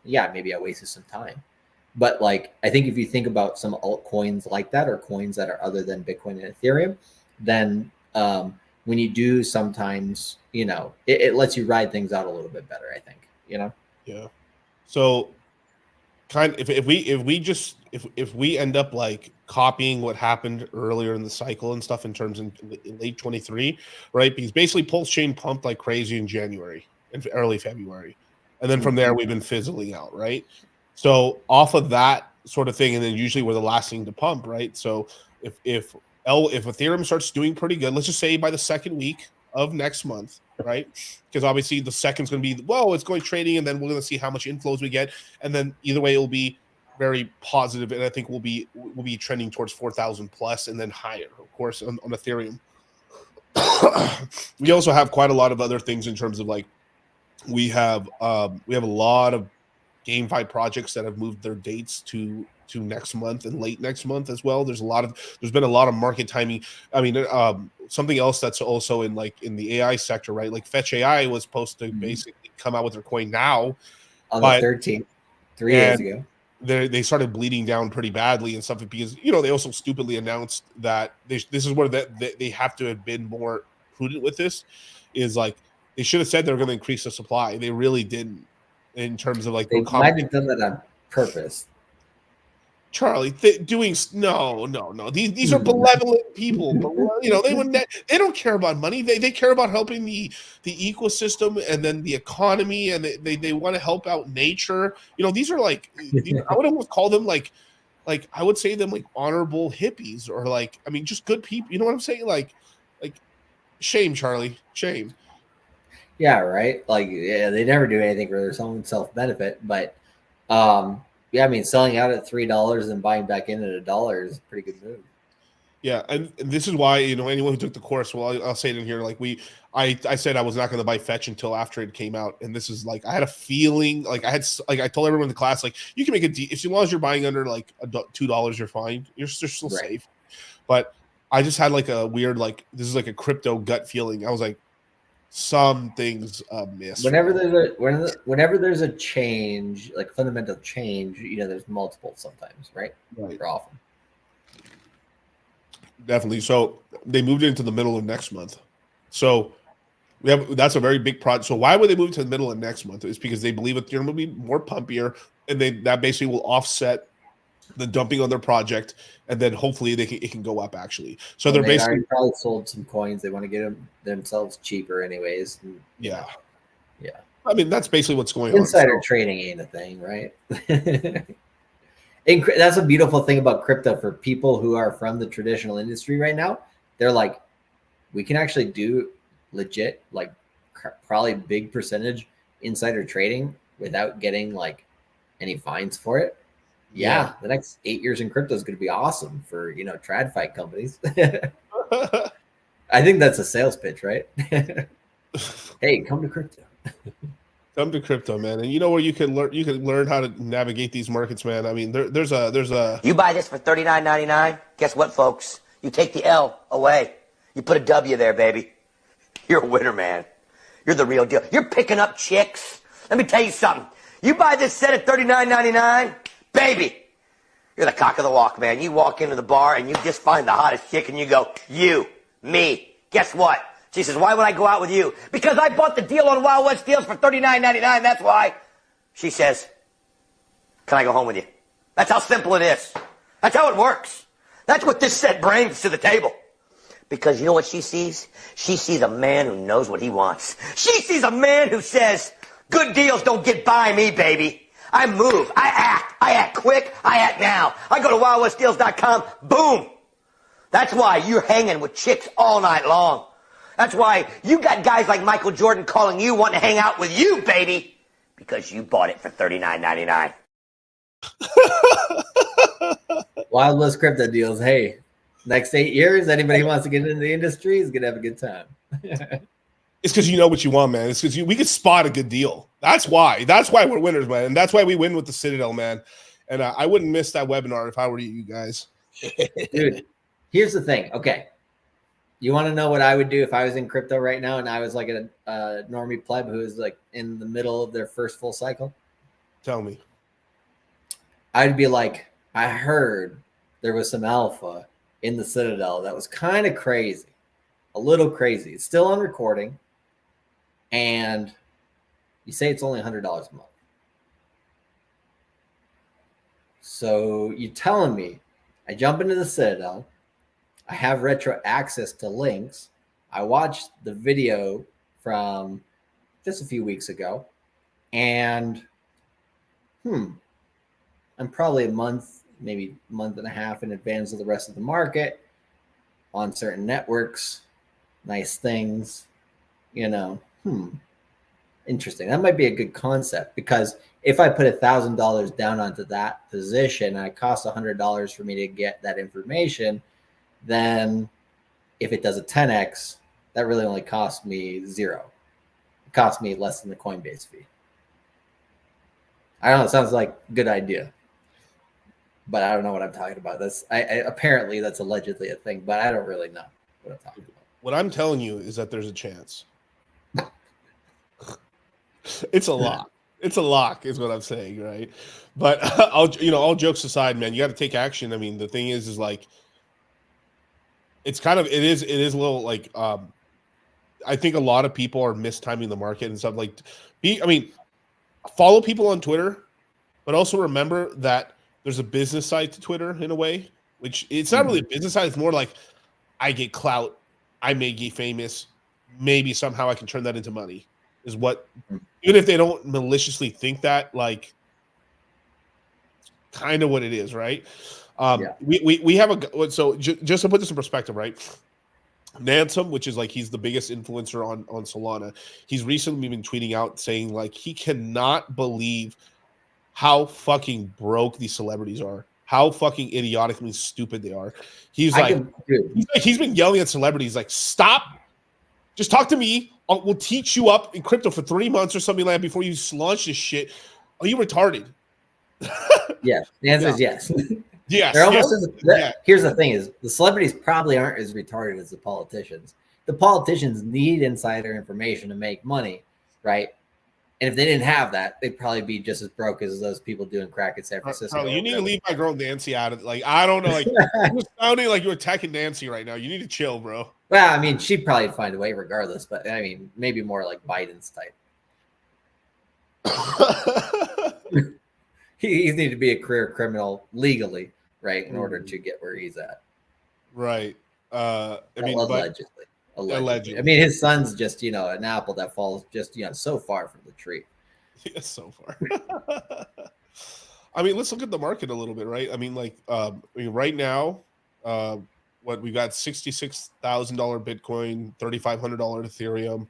Maybe I wasted some time. But like, I think if you think about some altcoins like that, or coins that are other than Bitcoin and Ethereum, then when you do sometimes, it lets you ride things out a little bit better, I think, Yeah. So if we end up like copying what happened earlier in the cycle and stuff in terms in late 23, right? Because basically Pulse Chain pumped like crazy in January and early February. And then from there, we've been fizzling out, right? So off of that sort of thing, and then usually we're the last thing to pump, right? So if Ethereum starts doing pretty good, let's just say by the second week of next month, right? Because obviously the second's going to be, it's going trading, and then we're going to see how much inflows we get, and then either way it will be very positive, and I think we'll be trending towards 4,000 plus and then higher, of course, on Ethereum. We also have quite a lot of other things in terms of like we have a lot of GameFi projects that have moved their dates to next month and late next month as well. There's been a lot of market timing. I mean, something else that's also in the AI sector, right? Like Fetch AI was supposed to basically come out with their coin now on the 13th, 3 days ago. They started bleeding down pretty badly and stuff, because they also stupidly announced that this is where they have to have been more prudent with this is like they should have said they were going to increase the supply. They really didn't in terms of like They might have done that on purpose. Charlie, no. These are benevolent people. You know, they don't care about money. They care about helping the ecosystem and then the economy, and they want to help out nature. You know, these are like I would almost call them like I would say them like honorable hippies, or like, I mean, just good people. You know what I'm saying? Like shame, Charlie, shame. Yeah, right. Like, yeah, they never do anything for their own self benefit, but yeah, I mean, selling out at $3 and buying back in at $1 is a pretty good move. Yeah, and this is why, you know, anyone who took the course, well, I'll say it in here. Like I said I was not going to buy Fetch until after it came out, and this is like I had a feeling like I told everyone in the class, like, you can make a as long as you're buying under like $2, you're fine. You're still Right. safe. But I just had like a weird, like, this is like a crypto gut feeling. I was like, some things miss. Whenever there's a change, like fundamental change, you know, there's multiple sometimes, right? Right. Or often. Definitely. So they moved it into the middle of next month. So that's a very big project. So why would they move it to the middle of next month? It's because they believe it's going to be more pumpier, and that basically will offset the dumping on their project, and then hopefully it can go up actually. So they're basically already probably sold some coins. They want to get themselves cheaper anyways. And, yeah. Yeah. I mean, that's basically what's going Insider on. trading ain't a thing, right? And that's a beautiful thing about crypto for people who are from the traditional industry right now. They're like, we can actually do legit, like probably big percentage insider trading without getting like any fines for it. Yeah, the next 8 years in crypto is going to be awesome for, you know, TradFi companies. I think that's a sales pitch, right? Hey, come to crypto. Come to crypto, man, and you know where you can learn how to navigate these markets, man. I mean, there's a You buy this for $39.99. Guess what, folks? You take the L away. You put a W there, baby. You're a winner, man. You're the real deal. You're picking up chicks. Let me tell you something. You buy this set at $39.99, baby. You're the cock of the walk, man. You walk into the bar and you just find the hottest chick and you go, you, me. Guess what? She says, why would I go out with you? Because I bought the deal on Wild West Deals for $39.99. That's why. She says, can I go home with you? That's how simple it is. That's how it works. That's what this set brings to the table. Because you know what she sees? She sees a man who knows what he wants. She sees a man who says, good deals don't get by me, baby. I move. I act quick. I act now. I go to wildwestdeals.com. Boom. That's why you're hanging with chicks all night long. That's why you got guys like Michael Jordan calling you, wanting to hang out with you, baby. Because you bought it for $39.99. Wild West crypto deals. Hey, next 8 years, anybody who wants to get into the industry is going to have a good time. It's because you know what you want, man. It's because we could spot a good deal. That's why we're winners, man. And that's why we win with the Citadel, man. And I wouldn't miss that webinar if I were you guys. Dude, here's the thing. Okay. You want to know what I would do if I was in crypto right now and I was like a normie pleb who is like in the middle of their first full cycle? Tell me. I'd be like, I heard there was some alpha in the Citadel that was kind of crazy, a little crazy. It's still on recording. And you say it's only $100 a month. So you're telling me I jump into the Citadel, I have retro access to links. I watched the video from just a few weeks ago, and I'm probably a month, maybe month and a half in advance of the rest of the market on certain networks. Nice things, you know. Interesting. That might be a good concept, because if I put $1,000 down onto that position and it costs $100 for me to get that information, then if it does a 10x, that really only cost me $0. It cost me less than the Coinbase fee. I don't know. It sounds like a good idea, but I don't know what I'm talking about. Apparently that's allegedly a thing, but I don't really know what I'm talking about. What I'm telling you is that there's a chance. It's a lock. It's a lock, is what I'm saying, right? But all jokes aside, man, you got to take action. I mean, the thing is like, it is a little like I think a lot of people are mistiming the market and stuff. Like, follow people on Twitter, but also remember that there's a business side to Twitter in a way, which it's not really a business side. It's more like I get clout, I may get famous, maybe somehow I can turn that into money. Is what, even if they don't maliciously think that, like, kind of what it is, right? We have just to put this in perspective, right? Nansom, which is like he's the biggest influencer on Solana, he's recently been tweeting out saying like he cannot believe how fucking broke these celebrities are, how fucking idiotically stupid they are. He's been yelling at celebrities like, stop, just talk to me. We'll teach you up in crypto for 3 months or something like that before you launch this shit. Are you retarded? Yeah, the answer is yes. Yes. They're almost Here's the thing: is the celebrities probably aren't as retarded as the politicians. The politicians need insider information to make money, right? And if they didn't have that, they'd probably be just as broke as those people doing crack in San Francisco. Bro, you need to leave my girl Nancy out of, like, I don't know, like you're sounding like you're attacking Nancy right now. You need to chill, bro. Well, I mean, she'd probably find a way regardless, but I mean, maybe more like Biden's type. He needs to be a career criminal legally, right, in order to get where he's at. Right. Allegedly. I mean, his son's just, an apple that falls just, so far from the tree. Yeah, so far. I mean, let's look at the market a little bit, right? I mean, like, right now, we got $66,000 Bitcoin, $3,500 Ethereum,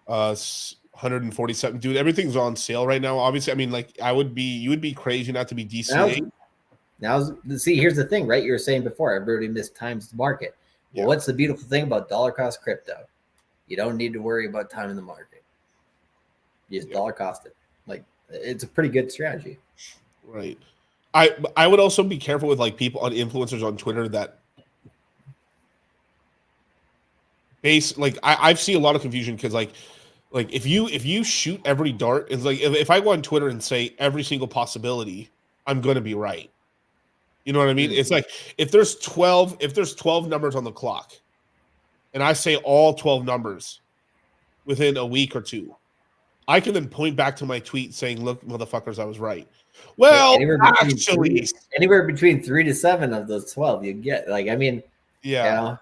147. Dude, everything's on sale right now. Obviously, I mean, like, you would be crazy not to be DCA. Now, see, here's the thing, right? You were saying before, everybody mistimes the market. Well, what's the beautiful thing about dollar cost crypto? You don't need to worry about timing the market. You just dollar cost it. Like, it's a pretty good strategy. Right. I would also be careful with like people on influencers on Twitter that I've seen a lot of confusion because like if you shoot every dart, it's like if I go on Twitter and say every single possibility, I'm gonna be right. You know what I mean? It's like if there's 12 numbers on the clock, and I say all 12 numbers within a week or two, I can then point back to my tweet saying, "Look, motherfuckers, I was right." Well, anywhere between 3 to 7 of those 12, you get. Like, I mean, hey,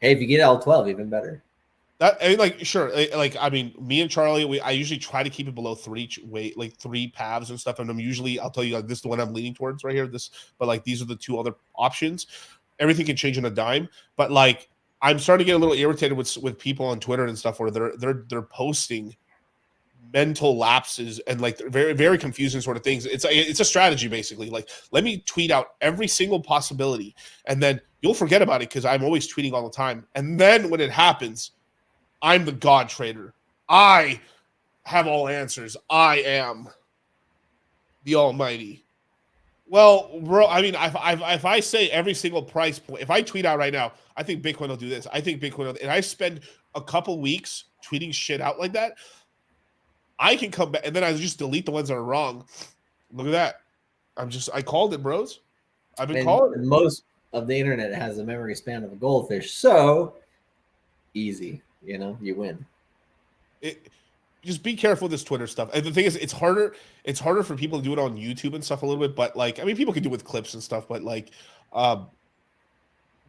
if you get all 12, even better. I mean, me and Charlie, I usually try to keep it below 3 paths and stuff. And I'll tell you, like, this is the one I'm leaning towards right here. But like, these are the 2 other options. Everything can change in a dime. But like, I'm starting to get a little irritated with people on Twitter and stuff where they're posting mental lapses and like very, very confusing sort of things. It's a strategy basically. Like, let me tweet out every single possibility, and then you'll forget about it because I'm always tweeting all the time. And then when it happens, I'm the God trader. I have all answers. I am the Almighty. Well, bro, I mean, if I say every single price point, if I tweet out right now, I think Bitcoin will do this. I think Bitcoin will, and I spend a couple weeks tweeting shit out like that, I can come back and then I just delete the ones that are wrong. Look at that. I called it, bros. I've been calling it. Most of the internet has a memory span of a goldfish, so easy. You win. Just be careful with this Twitter stuff. And the thing is, it's harder for people to do it on YouTube and stuff a little bit. But like, I mean, people can do it with clips and stuff. But like,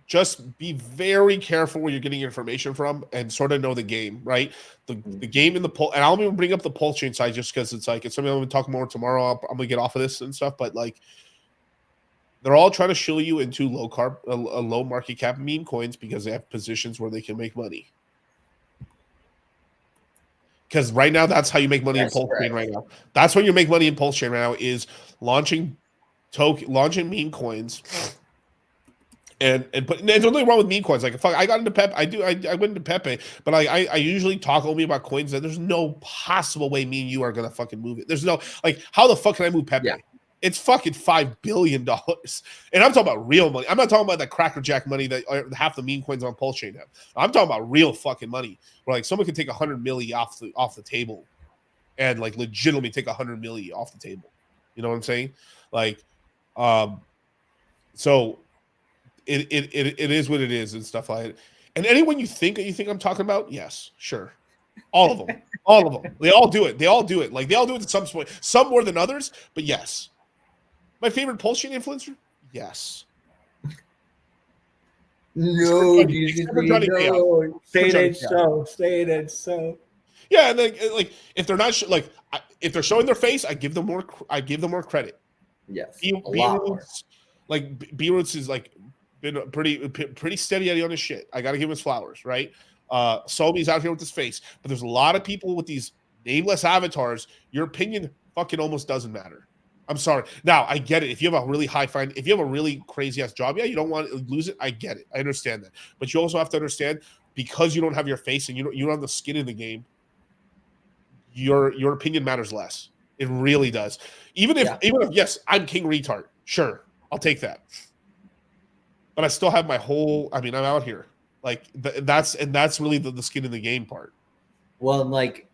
just be very careful where you're getting your information from and sort of know the game, right? The game in the poll. And I'll even bring up the pulse chain side just because it's like it's something I'm going to talk more tomorrow. I'm going to get off of this and stuff. But like, they're all trying to shill you into low market cap meme coins because they have positions where they can make money. Because right now, that's how you make money in Pulse Chain right now. That's when you make money in Pulse Chain right now is launching meme coins. And there's nothing wrong with meme coins. Like, fuck, I got into Pepe. I went into Pepe, but I usually talk only about coins that there's no possible way me and you are gonna fucking move it. There's no, like, how the fuck can I move Pepe? Yeah. It's fucking $5 billion. And I'm talking about real money. I'm not talking about the crackerjack money that half the meme coins on Pulse Chain have. I'm talking about real fucking money. Where like someone could take 100 milli off the table and like legitimately take 100 milli off the table. You know what I'm saying? Like, so it is what it is and stuff like that. And anyone you think I'm talking about, yes, sure. All of them. All of them. They all do it. They all do it. Like, they all do it at some point. Some more than others, but yes. My favorite pulse chain influencer? Yes. No, Jesus, no. Say it so. Say it so. Yeah, and then, like, if they're not if they're showing their face, I give them more credit. Yes, B Roots is like been pretty steady on his shit. I got to give him his flowers, right? Sobi's out here with his face, but there's a lot of people with these nameless avatars. Your opinion fucking almost doesn't matter. I'm sorry. Now I get it. If you have a really if you have a really crazy ass job, yeah, you don't want to lose it. I get it. I understand that. But you also have to understand, because you don't have your face and you don't have the skin in the game, your opinion matters less. It really does. Even if yes, I'm king retard. Sure, I'll take that. But I still have my whole. I mean, I'm out here. Like that's really the skin in the game part. Well, like,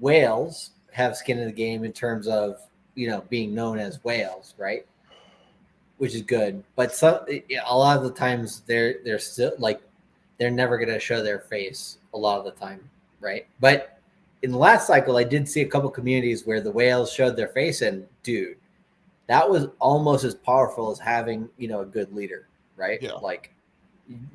whales have skin in the game in terms of being known as whales, right? Which is good, but a lot of the times they're still like they're never gonna show their face a lot of the time, right? But in the last cycle, I did see a couple communities where the whales showed their face, and dude, that was almost as powerful as having a good leader, right? Yeah. Like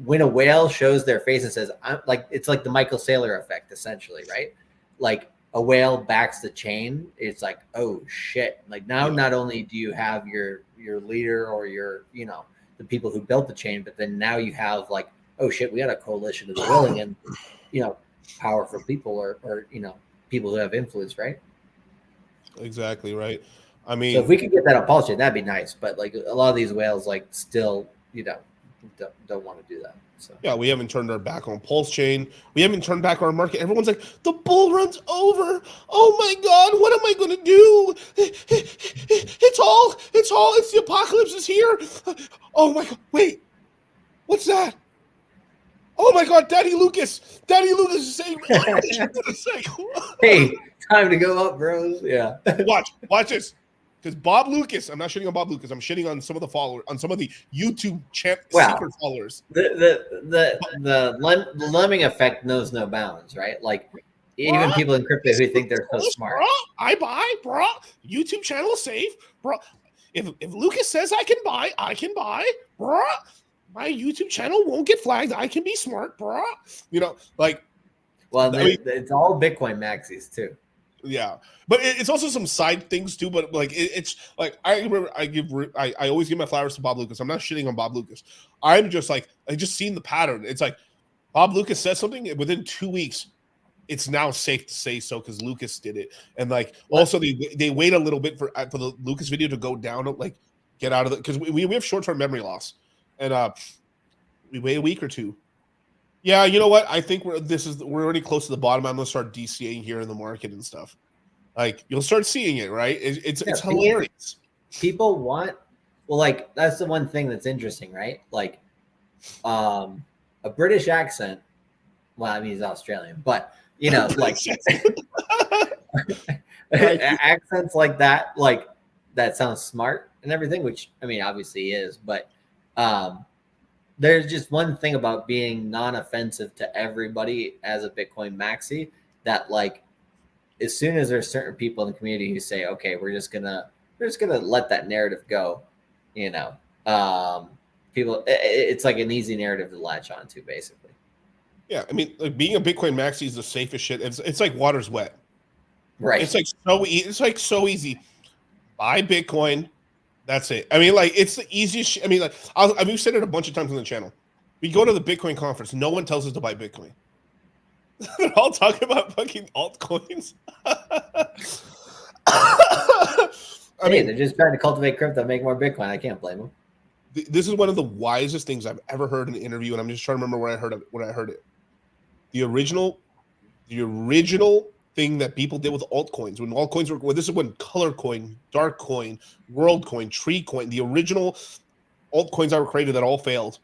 when a whale shows their face and says, "I'm like," it's like the Michael Saylor effect, essentially, right? Like a whale backs the chain, it's like, oh shit! Like now, not only do you have your leader or your the people who built the chain, but then now you have like, oh shit, we got a coalition of the willing and powerful people or people who have influence, right? Exactly right. I mean, so if we could get that on Pulse Chain, that'd be nice. But like a lot of these whales, like still, don't want to do that. So yeah, we haven't turned our back on Pulse Chain. We haven't turned back our market. Everyone's like, the bull run's over. Oh my God, what am I going to do? It's the apocalypse is here. Oh my God, wait, what's that? Oh my God, Daddy Lucas is saying, hey, time to go up, bros. Yeah. Watch this. Because Bob Lucas, I'm not shitting on Bob Lucas. I'm shitting on some of the followers, on some of the YouTube secret followers. The lemming effect knows no bounds, right? Like even people in crypto who think they're so smart. Bro, I buy, bro. YouTube channel is safe, bro. If Lucas says I can buy, bro. My YouTube channel won't get flagged. I can be smart, bro. Like. Well, it's all Bitcoin maxis too. Yeah, but it's also some side things too. But like it's like I remember I always give my flowers to Bob Lucas. I'm not shitting on Bob Lucas. I'm just like I just seen the pattern. It's like Bob Lucas says something within 2 weeks. It's now safe to say so because Lucas did it, and like also they wait a little bit for the Lucas video to go down, like get out of it because we have short-term memory loss, and we wait a week or two. Yeah, you know what? I think we're already close to the bottom. I'm gonna start DCAing here in the market and stuff. Like you'll start seeing it, right? It's hilarious. People want like that's the one thing that's interesting, right? Like a British accent. Well, I mean he's Australian, but like accents like that sounds smart and everything, which I mean obviously he is, but there's just one thing about being non-offensive to everybody as a Bitcoin maxi that like as soon as there's certain people in the community who say, okay, we're just gonna let that narrative go, people it's like an easy narrative to latch onto basically. Yeah, I mean like being a Bitcoin maxi is the safest shit. It's like water's wet. Right. It's like so easy. Buy Bitcoin. That's it. I mean, like, it's the easiest. I mean, like, we've said it a bunch of times on the channel. We go to the Bitcoin conference. No one tells us to buy Bitcoin. They're all talking about fucking altcoins. I mean, they're just trying to cultivate crypto, make more Bitcoin. I can't blame them. This is one of the wisest things I've ever heard in an interview, and I'm just trying to remember where I heard it. The original thing that people did with altcoins when altcoins were this is when color coin, dark coin, world coin, tree coin, the original altcoins that were created that all failed.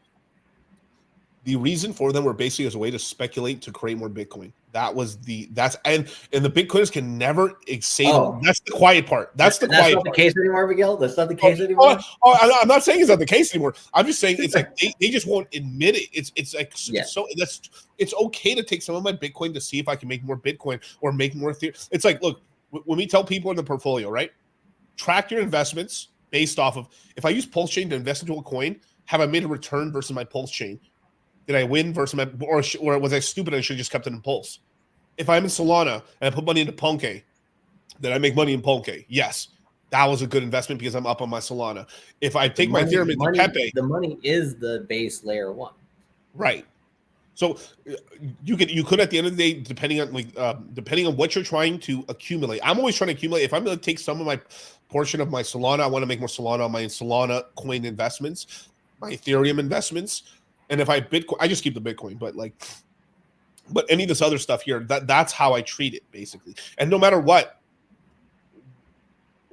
The reason for them were basically as a way to speculate to create more Bitcoin. And the Bitcoiners can never say that's the quiet part. That's the quiet not part. The case anymore, Miguel. That's not the case anymore. I'm not saying it's not the case anymore. I'm just saying it's like they just won't admit it. It's like it's okay to take some of my Bitcoin to see if I can make more Bitcoin or make more Ethereum. It's like, look, when we tell people in the portfolio, right? Track your investments based off of, if I use Pulse Chain to invest into a coin, have I made a return versus my Pulse Chain? Did I win versus my, or was I stupid and I should have just kept it in Pulse? If I'm in Solana and I put money into Ponke, did I make money in Ponke? Yes. That was a good investment because I'm up on my Solana. If I take my Ethereum into Pepe. The money is the base layer one. Right. So you could at the end of the day, depending on what you're trying to accumulate. I'm always trying to accumulate. If I'm going to take some of my portion of my Solana, I want to make more Solana on my Solana coin investments, my Ethereum investments. And if I Bitcoin, I just keep the Bitcoin, but any of this other stuff here, that's how I treat it basically. And no matter what,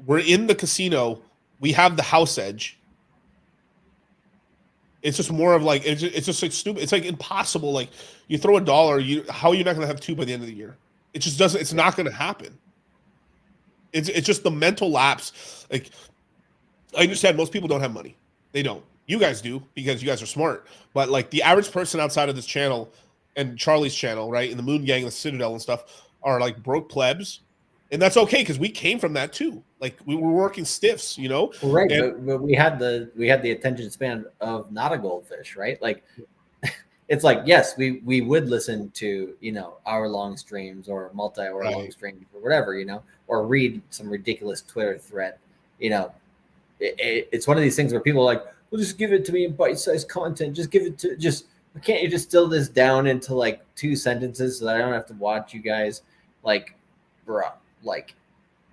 we're in the casino, we have the house edge. It's just more of like, it's just like stupid. It's like impossible. Like you throw $1, how are you not going to have 2 by the end of the year? It just doesn't, it's not going to happen. It's just the mental lapse. Like I understand most people don't have money. They don't. You guys do because you guys are smart. But like the average person outside of this channel and Charlie's channel, right, and the Moon Gang, the Citadel and stuff are like broke plebs. And that's okay because we came from that too. Like we were working stiffs, you know. Right, but we had the attention span of not a goldfish, right? Like it's like, yes, we would listen to, you know, hour-long streams or multi-hour long streams or whatever, you know, or read some ridiculous Twitter thread. You know, it's one of these things where people are like, well, just give it to me in bite-sized content. Just give it to can't you just distill this down into like 2 sentences so that I don't have to watch you guys? Like, bro, like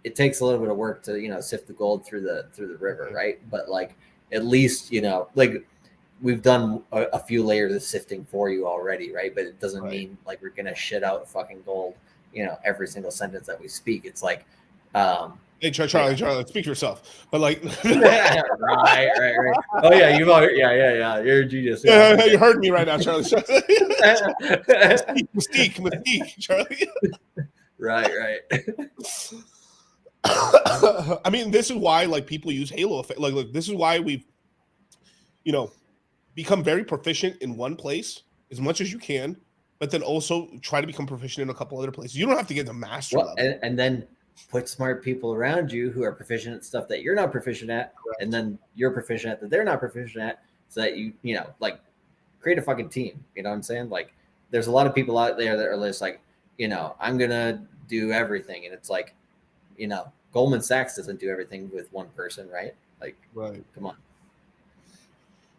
it takes a little bit of work to, you know, sift the gold through the river, right? But like at least, you know, like we've done a few layers of sifting for you already, right? But it doesn't mean like we're gonna shit out fucking gold, you know, every single sentence that we speak. It's like hey, Charlie, speak for yourself. But like, right. Oh yeah, yeah. You're a genius. Yeah, you heard me right now, Charlie. Mystique, Charlie. Right. I mean, this is why like people use Halo effect. Like, this is why we've, you know, become very proficient in one place as much as you can, but then also try to become proficient in a couple other places. You don't have to get to master level. And then put smart people around you who are proficient at stuff that you're not proficient at, and then you're proficient at that they're not proficient at, so that you know, like create a fucking team. You know what I'm saying? Like there's a lot of people out there that are just like, you know, I'm gonna do everything, and it's like, you know, Goldman Sachs doesn't do everything with one person, right? Like, come on.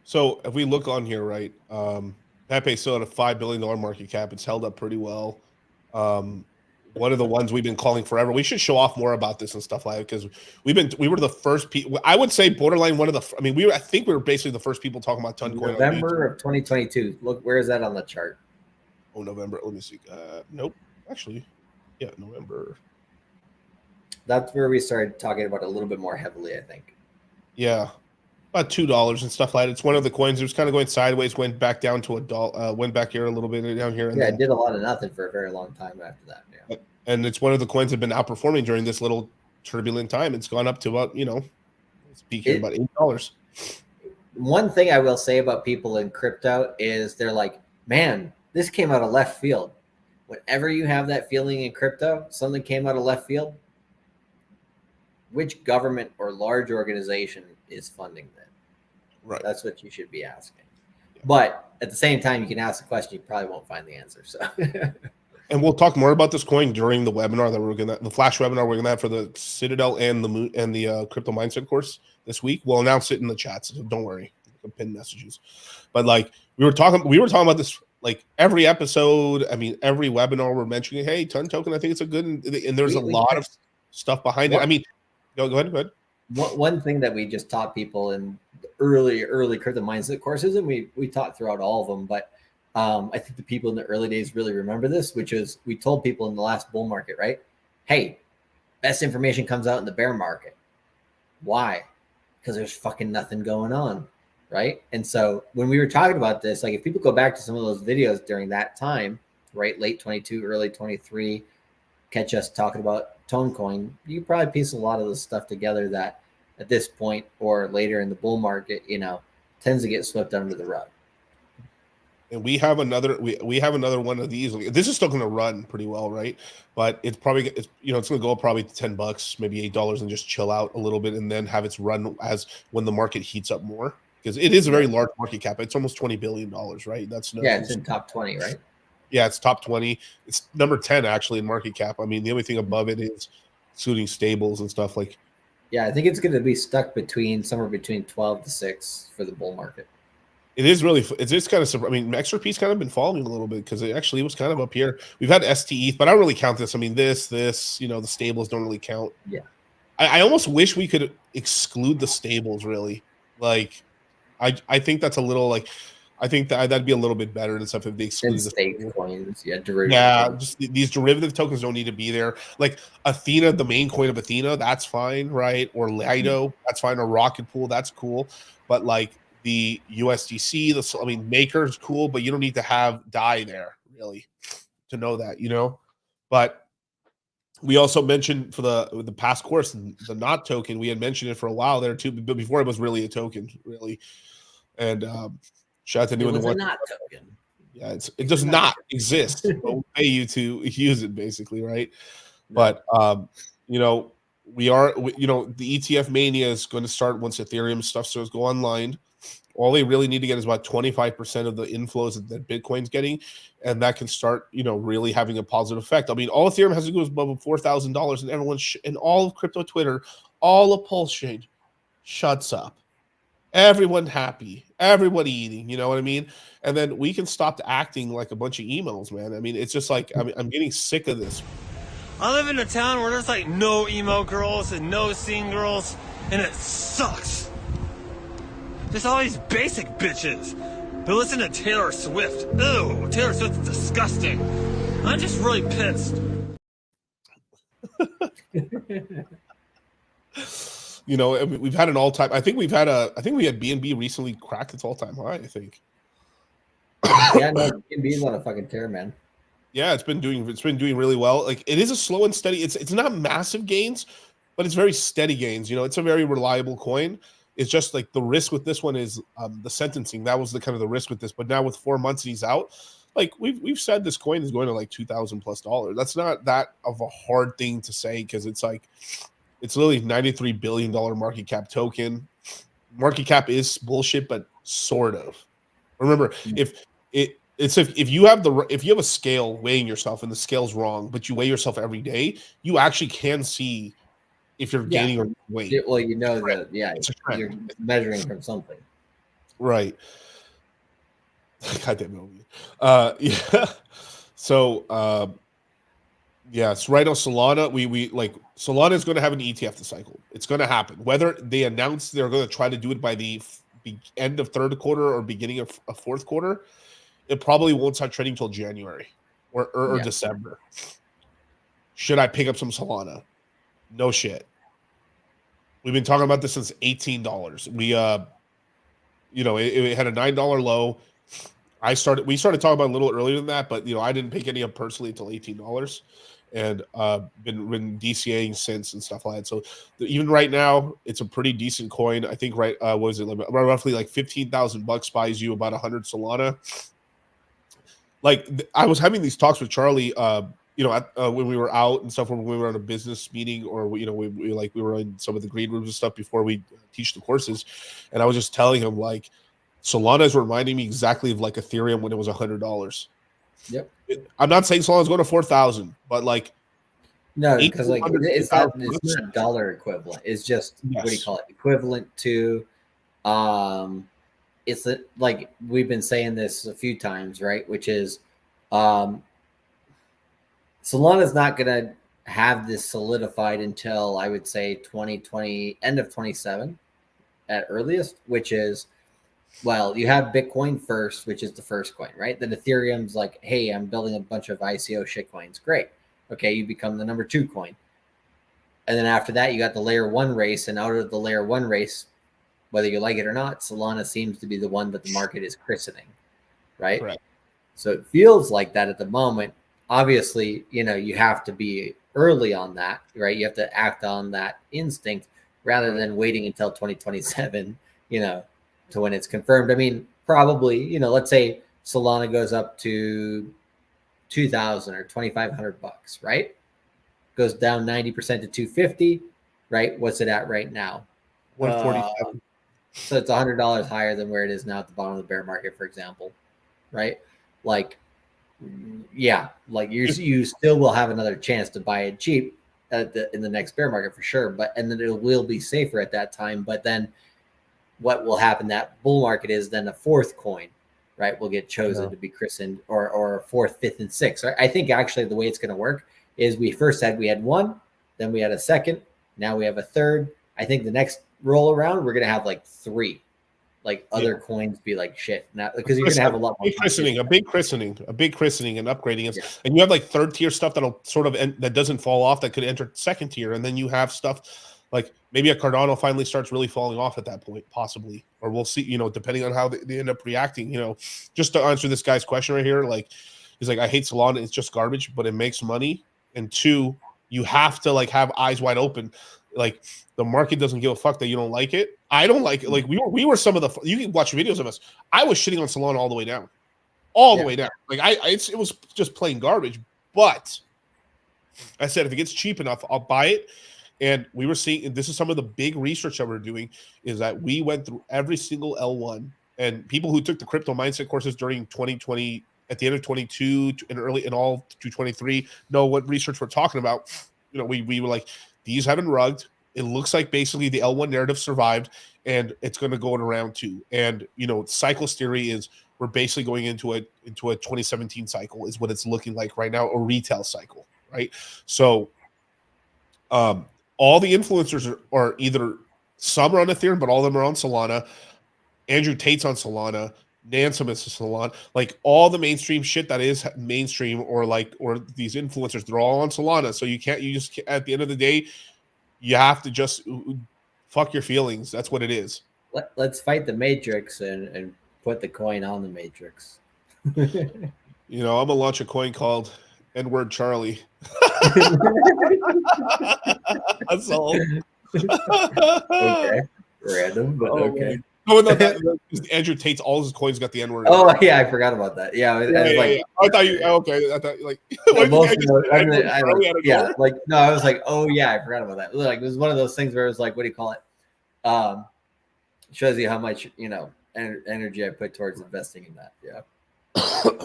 So if we look on here, right, Pepe still at a $5 billion market cap. It's held up pretty well. One of the ones we've been calling forever. We should show off more about this and stuff like that because we were the first people. I would say borderline one of the. I mean, I think we were basically the first people talking about Toncoin. November of 2022. Look, where is that on the chart? Oh, November. Let me see. Nope. Actually, yeah, November. That's where we started talking about it a little bit more heavily, I think. Yeah, about $2 and stuff like that. It's one of the coins. It was kind of going sideways, went back down to $1. Went back here a little bit down here. And it did a lot of nothing for a very long time after that. Yeah. And it's one of the coins that have been outperforming during this little turbulent time. It's gone up to about, you know, speaking about $8. One thing I will say about people in crypto is they're like, man, this came out of left field. Whenever you have that feeling in crypto, something came out of left field, which government or large organization is funding that? Right. That's what you should be asking. Yeah. But at the same time, you can ask the question, you probably won't find the answer. So and we'll talk more about this coin during the webinar that the flash webinar we're gonna have for the Citadel and the crypto mindset course this week. We'll announce it in the chats, so don't worry. Pin messages. But like we were talking about this like every episode. I mean, every webinar we're mentioning, hey, Ton Token, I think it's a good, and there's a lot of stuff behind it. I mean, go ahead. One thing that we just taught people in the early crypto mindset courses, and we taught throughout all of them, but I think the people in the early days really remember this, which is we told people in the last bull market, right? Hey, best information comes out in the bear market. Why? Because there's fucking nothing going on. right? And so when we were talking about this, like if people go back to some of those videos during that time, right, late 22, early 23, catch us talking about Tone Coin, you probably piece a lot of this stuff together that at this point or later in the bull market, you know, tends to get swept under the rug. And we have another we have another one of these. This is still going to run pretty well, right? But it's probably it's going to go up probably to $10, maybe $8, and just chill out a little bit, and then have its run as when the market heats up more, because it is a very large market cap. It's almost $20 billion, right? That's no, it's in top 20, right? Yeah, it's top 20. It's number 10 actually in market cap. I mean, the only thing above it is excluding stables and stuff like. Yeah, I think it's going to be stuck somewhere between 12 to 6 for the bull market. It is really, it's just kind of, I mean, XRP's kind of been falling a little bit because it actually was kind of up here. We've had STETH, but I don't really count this. I mean, this, the stables don't really count. Yeah. I almost wish we could exclude the stables, really. Like, I think that's a little, like, I think that'd be a little bit better than stuff if they excluded the stake coins. Yeah, derivative. Yeah, just these derivative tokens don't need to be there. Like Athena, the main coin of Athena, that's fine, right? Or Lido, that's fine. Or Rocket Pool, that's cool. But like the USDC, Maker's cool, but you don't need to have DAI there really to know that, you know. But we also mentioned for the past course, the not token, we had mentioned it for a while there too, but before it was really a token, really. And shout out to anyone who wants not token. Yeah, it does not exist. We'll pay you to use it, basically, right? No. But the ETF Mania is going to start once Ethereum stuff starts to go online. All they really need to get is about 25% of the inflows that Bitcoin's getting, and that can start, really having a positive effect. I mean, all Ethereum has to go is above $4,000, and everyone and all of crypto Twitter, all of Pulse Chain shuts up. Everyone happy, everybody eating, you know what I mean? And then we can stop acting like a bunch of emos, man. I mean, it's just like I'm getting sick of this. I live in a town where there's like no emo girls and no scene girls, and it sucks. There's all these basic bitches who listen to Taylor Swift. Ew, Taylor Swift's disgusting. I'm just really pissed. We've had an all-time. I think we had BNB recently cracked its all-time high. I think. Yeah, no, BNB's on a fucking tear, man. Yeah, it's been doing really well. Like it is a slow and steady. It's not massive gains, but it's very steady gains. It's a very reliable coin. It's just like the risk with this one is the sentencing. That was the kind of the risk with this. But now with 4 months he's out, like we've said, this coin is going to like $2,000+. That's not that of a hard thing to say because it's like. It's literally $93 billion market cap token. Market cap is bullshit, but sort of. Remember, if you have a scale weighing yourself and the scale's wrong, but you weigh yourself every day, you actually can see if you're gaining or weight. Well, you know that, you're measuring from something. Right. God damn it. Yeah. So yes, right on Solana. We like Solana is going to have an ETF to cycle. It's going to happen. Whether they announce they're going to try to do it by the end of third quarter or beginning of fourth quarter, it probably won't start trading until January or December. Should I pick up some Solana? No shit. We've been talking about this since $18. We it had a $9 low. We started talking about it a little earlier than that, but I didn't pick any up personally until $18, and been DCAing since and stuff like that. So even right now, it's a pretty decent coin. I think what was it, roughly like $15,000 buys you about 100 Solana. Like I was having these talks with Charlie, when we were out and stuff, when we were at a business meeting, or we were in some of the green rooms and stuff before we teach the courses, and I was just telling him like. Solana is reminding me exactly of like Ethereum when it was $100. Yep. I'm not saying Solana is going to 4,000, but like no, because like it's not dollar equivalent. It's just what do you call it? Equivalent to it's like we've been saying this a few times, right? Which is Solana is not gonna have this solidified until I would say 2020, end of 27 at earliest, which is well, you have Bitcoin first, which is the first coin, right? Then Ethereum's like, hey, I'm building a bunch of ICO shitcoins. Great. Okay, you become the number 2 coin. And then after that, you got the layer 1 race. And out of the layer 1 race, whether you like it or not, Solana seems to be the one that the market is christening, right? Correct. So it feels like that at the moment. Obviously, you have to be early on that, right? You have to act on that instinct rather than waiting until 2027, to when it's confirmed. I mean, probably, let's say Solana goes up to 2,000 or 2,500 bucks, right? Goes down 90% to 250, right? What's it at right now? 147. So it's $100 higher than where it is now at the bottom of the bear market, for example, right? Like, yeah, like you still will have another chance to buy it cheap in the next bear market for sure, and then it will be safer at that time. But then what will happen that bull market is then a fourth coin, right, will get chosen to be christened, or fourth, fifth, and sixth. Right? I think actually the way it's going to work is we had one, then we had a second, now we have a third. I think the next roll around we're going to have like three, like other coins be like shit now, because you're going to have a lot more a big christening and upgrading it. And you have like third tier stuff that'll sort of that doesn't fall off, that could enter second tier, and then you have stuff like maybe a Cardano finally starts really falling off at that point, possibly, or we'll see, depending on how they end up reacting. Just to answer this guy's question right here, like he's like, I hate Solana, it's just garbage, but it makes money. And two, you have to like have eyes wide open. Like the market doesn't give a fuck that you don't like it. I don't like it. Like we were some of the, you can watch videos of us. I was shitting on Solana all the way down, Like it was just plain garbage. But I said, if it gets cheap enough, I'll buy it. And we were seeing, and this is some of the big research that we're doing, is that we went through every single L1, and people who took the crypto mindset courses during 2020, at the end of 22 and early and all to 23, know what research we're talking about. We were like, these haven't rugged. It looks like basically the L1 narrative survived, and it's going to go in round two. And cycles theory is we're basically going into a 2017 cycle is what it's looking like right now, a retail cycle, right? So, all the influencers are either, some are on Ethereum, but all of them are on Solana. Andrew Tate's on Solana. Nansen is Solana. Like all the mainstream shit that is mainstream, or these influencers, they're all on Solana. So you just at the end of the day, you have to just fuck your feelings. That's what it is. Let's fight the matrix and put the coin on the matrix. I'm gonna launch a coin called N-word Charlie. That's all. Okay. Random, but okay. No, Andrew Tate's, all his coins got the N-word. Oh yeah, I forgot about that. Yeah, I thought you. Okay, I thought like. No, I was like, oh yeah, I forgot about that. Like it was one of those things where it was like, what do you call it? Shows you how much energy I put towards investing in that. Yeah.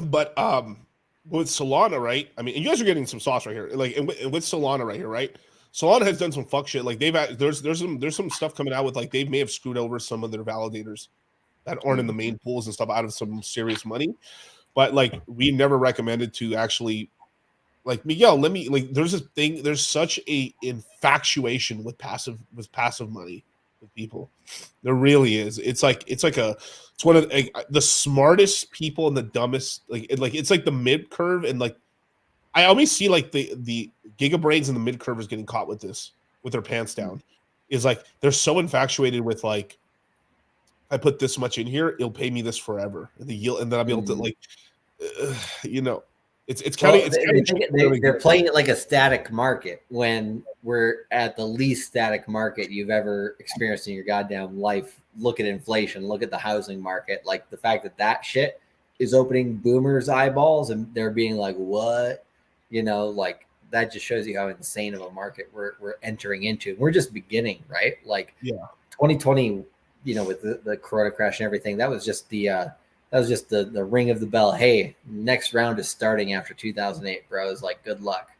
But with Solana, right? I mean, and you guys are getting some sauce right here. Like, and with Solana right here, right? Solana has done some fuck shit. Like there's some stuff coming out with like they may have screwed over some of their validators that aren't in the main pools and stuff out of some serious money. But like we never recommended to actually, like, Miguel, there's this thing, there's such a infatuation with passive money with people. There really is. It's one of the smartest people and the dumbest, it's like the mid curve, and like I always see like the giga brains in the mid curve is getting caught with this, with their pants down. Is like they're so infatuated with like, I put this much in here, it'll pay me this forever, and the yield, and then I'll be able to like, it's kind of they're playing it like a static market when we're at the least static market you've ever experienced in your goddamn life. Look at inflation, look at the housing market, like the fact that shit is opening boomers' eyeballs and they're being like, what? Like that just shows you how insane of a market we're entering into. We're just beginning, right? Like 2020, with the corona crash and everything, that was just the ring of the bell. Hey, next round is starting after 2008, bro. It's like, good luck.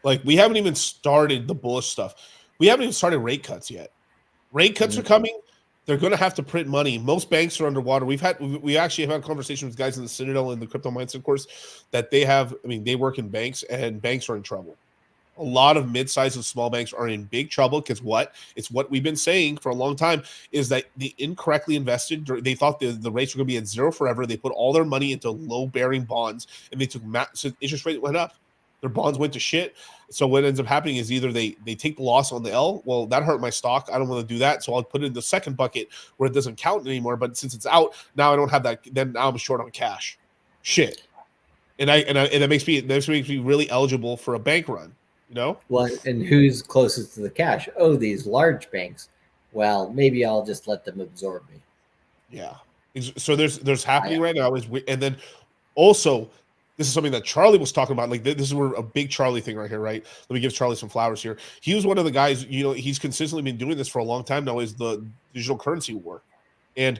Like we haven't even started the bullish stuff. We haven't even started rate cuts yet. Rate cuts are coming. They're going to have to print money. Most banks are underwater. We actually have had conversations with guys in the Citadel and the crypto mindset course that they work in banks, and banks are in trouble. A lot of mid-sized and small banks are in big trouble because it's what we've been saying for a long time, is that they incorrectly invested. They thought the rates were going to be at zero forever. They put all their money into low-bearing bonds, and they took so interest rate went up. Their bonds went to shit. So what ends up happening is either they take the loss on the L. Well, that hurt my stock. I don't want to do that. So I'll put it in the second bucket where it doesn't count anymore. But since it's out, now I don't have that. Then now I'm short on cash. Shit. And that makes me really eligible for a bank run, you know? Well, and who's closest to the cash? Oh, these large banks. Well, maybe I'll just let them absorb me. Yeah. So there's happening right now and then also this is something that Charlie was talking about. Like this is where a big Charlie thing right here, right? Let me give Charlie some flowers here. He was one of the guys, you know, he's consistently been doing this for a long time now, is the digital currency war. And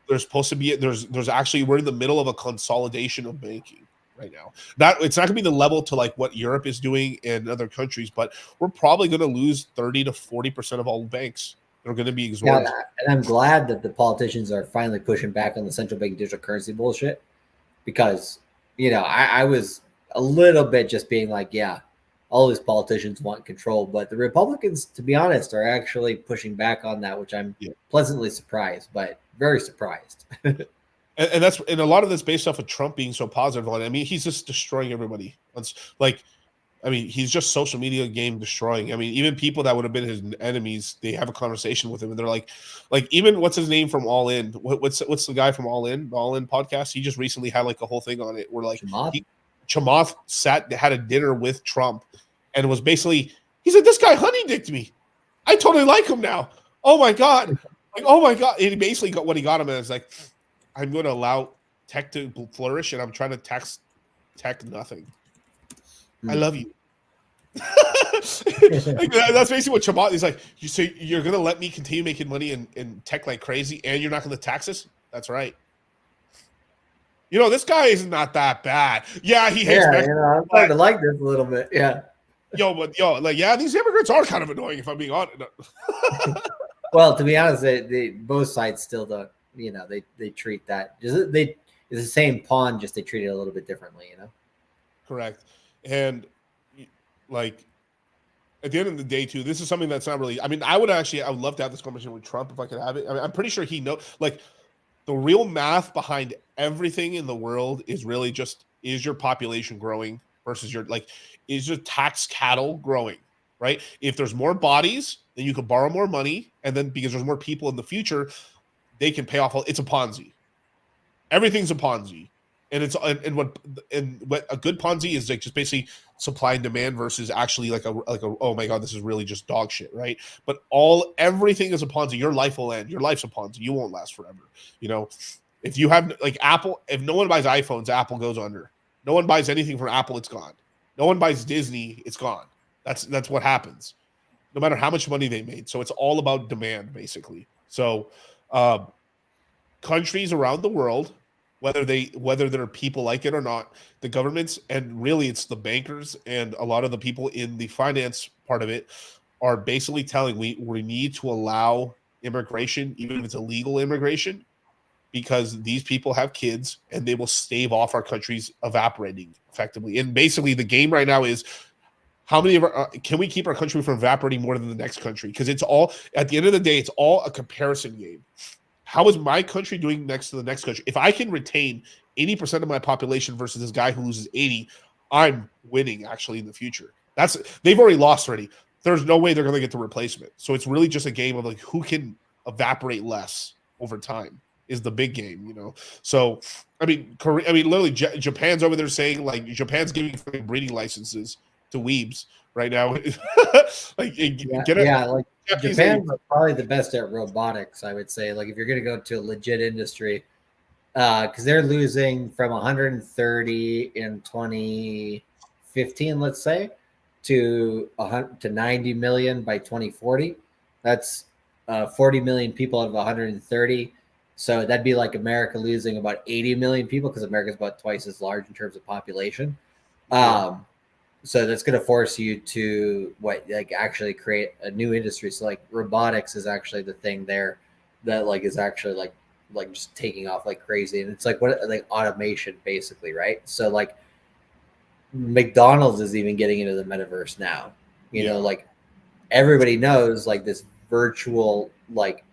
there's supposed to be there's actually we're in the middle of a consolidation of banking right now. That it's not gonna be the level to like what Europe is doing and other countries, but we're probably gonna lose 30 to 40% of all banks. They're going to be exorbitant. Yeah, and I'm glad that the politicians are finally pushing back on the central bank digital currency bullshit, because you know I was a little bit just being like, yeah, all these politicians want control, but the Republicans, to be honest, are actually pushing back on that, which I'm pleasantly surprised, but very surprised. and a lot of this based off of Trump being so positive on it. I mean, he's just destroying everybody. He's just social media game destroying. I mean, even people that would have been his enemies, they have a conversation with him, and they're like even what's his name from All In? What's the guy from All In podcast? He just recently had like a whole thing on it where like Chamath had a dinner with Trump, and was basically he said, "This guy honey dicked me. I totally like him now. Oh my god, like oh my god." And he basically got what he got him as like, "I'm going to allow tech to flourish, and I'm trying to tax tech nothing." I love you. That's basically what Chamath is like. So you're gonna let me continue making money in tech like crazy, and you're not gonna tax us? That's right. You know, this guy is not that bad. Yeah, he hates Mexico. I'm starting to like this a little bit. Yeah. These immigrants are kind of annoying if I'm being honest. Well, to be honest, they both sides still don't. You know, they treat that it's the same pawn, just they treat it a little bit differently. You know. Correct. And like at the end of the day too, this is something that's not really, I mean, I would love to have this conversation with Trump if I could have it. I mean, I'm pretty sure he knows, like the real math behind everything in the world is really just, is your population growing versus is your tax cattle growing, right? If there's more bodies, then you can borrow more money. And then because there's more people in the future, they can pay off. It's a Ponzi. Everything's a Ponzi. And what a good Ponzi is like just basically supply and demand versus actually like a oh my god, this is really just dog shit, right? But everything is a Ponzi. Your life will end. Your life's a Ponzi. You won't last forever. You know, if you have like Apple, if no one buys iPhones, Apple goes under. No one buys anything from Apple, it's gone. No one buys Disney, it's gone. That's what happens. No matter how much money they made. So it's all about demand, basically. So countries around the world, whether there are people like it or not, the governments, and really it's the bankers and a lot of the people in the finance part of it are basically telling we need to allow immigration, even if it's illegal immigration, because these people have kids and they will stave off our countries evaporating effectively. And basically the game right now is how many of can we keep our country from evaporating more than the next country? Because it's all, at the end of the day, it's all a comparison game. How is my country doing next to the next country? If I can retain 80% of my population versus this guy who loses 80, I'm winning actually in the future. They've already lost already. There's no way they're going to get the replacement. So it's really just a game of like who can evaporate less over time is the big game, you know? So, literally Japan's over there saying like Japan's giving breeding licenses to weebs right now. Japan's probably the best at robotics, I would say. Like if you're going to go to a legit industry, because they're losing from 130 in 2015, let's say, to 90 million by 2040. That's 40 million people out of 130. So that'd be like America losing about 80 million people, because America's about twice as large in terms of population. So that's going to force you to actually create a new industry. So like robotics is actually the thing there that like is actually like just taking off like crazy. And it's like automation basically, right? So like McDonald's is even getting into the metaverse now. You know, like everybody knows like this virtual, like,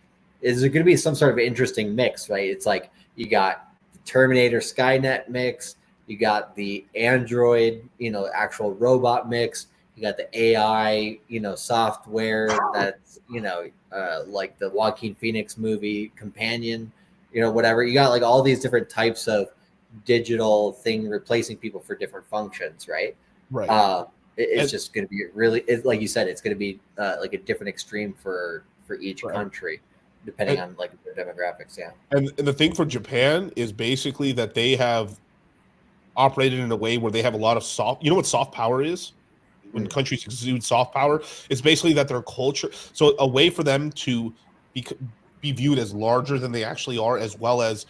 is there going to be some sort of interesting mix, right? It's like you got the Terminator Skynet mix, You got the Android, actual robot mix. You got the AI, software that's, like the Joaquin Phoenix movie Companion, whatever. You got like all these different types of digital thing replacing people for different functions, right? Right. It's just going to be really, like you said, it's going to be like a different extreme for each country, depending on like their demographics. Yeah. And the thing for Japan is basically that they have operated in a way where they have a lot of soft. You know what soft power is? When countries exude soft power, it's basically that their culture. So a way for them to be viewed as larger than they actually are, as well as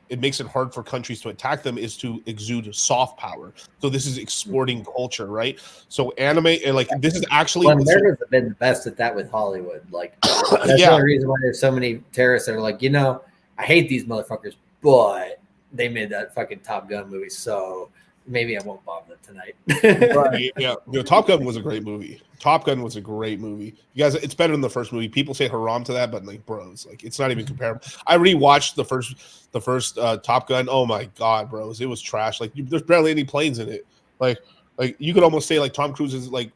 it makes it hard for countries to attack them, is to exude soft power. So this is exporting culture, right? So anime, and like this is actually Americans have been the best at that with Hollywood. Like that's the only reason why there's so many terrorists that are like, I hate these motherfuckers, but they made that fucking Top Gun movie, so maybe I won't bomb them tonight. Right? Yeah, Top Gun was a great movie. Top Gun was a great movie. You guys, it's better than the first movie. People say haram to that, but like, bro, it's not even comparable. I rewatched the first Top Gun. Oh my god, bros, it was trash. Like, there's barely any planes in it. Like you could almost say like Tom Cruise is like.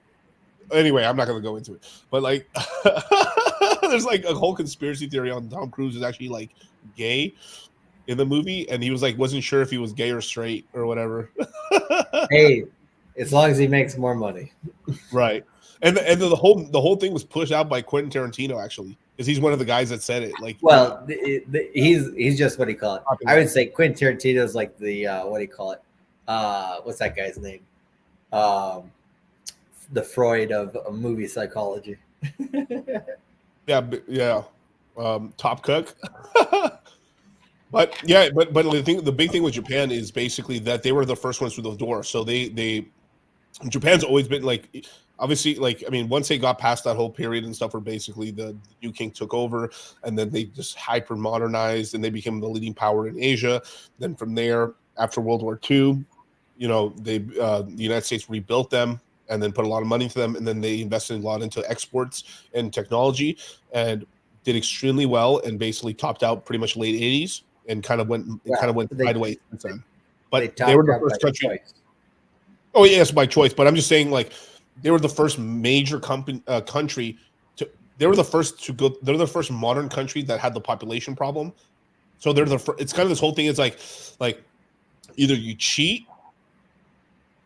Anyway, I'm not gonna go into it, but like, there's like a whole conspiracy theory on Tom Cruise is actually like gay in the movie, and he was like wasn't sure if he was gay or straight or whatever. Hey, as long as he makes more money, right? And the whole thing was pushed out by Quentin Tarantino, actually, because he's one of the guys that said it. Like, well, he's just what do you call it? I would say Quentin Tarantino is like the what do you call it? What's that guy's name? The Freud of movie psychology. yeah. Top Cook. But the big thing with Japan is basically that they were the first ones through the door. So Japan's always been like, obviously, like, I mean, once they got past that whole period and stuff where basically the new king took over, and then they just hyper modernized and they became the leading power in Asia. Then from there, after World War II, the United States rebuilt them and then put a lot of money into them, and then they invested a lot into exports and technology and did extremely well, and basically topped out pretty much late 80s and kind of went sideways since then. But they were the first country. Oh yes, by choice. But I'm just saying, like, they were the first major country to. They were the first to go. They're the first modern country that had the population problem. So they're the first. It's kind of this whole thing. It's like either you cheat,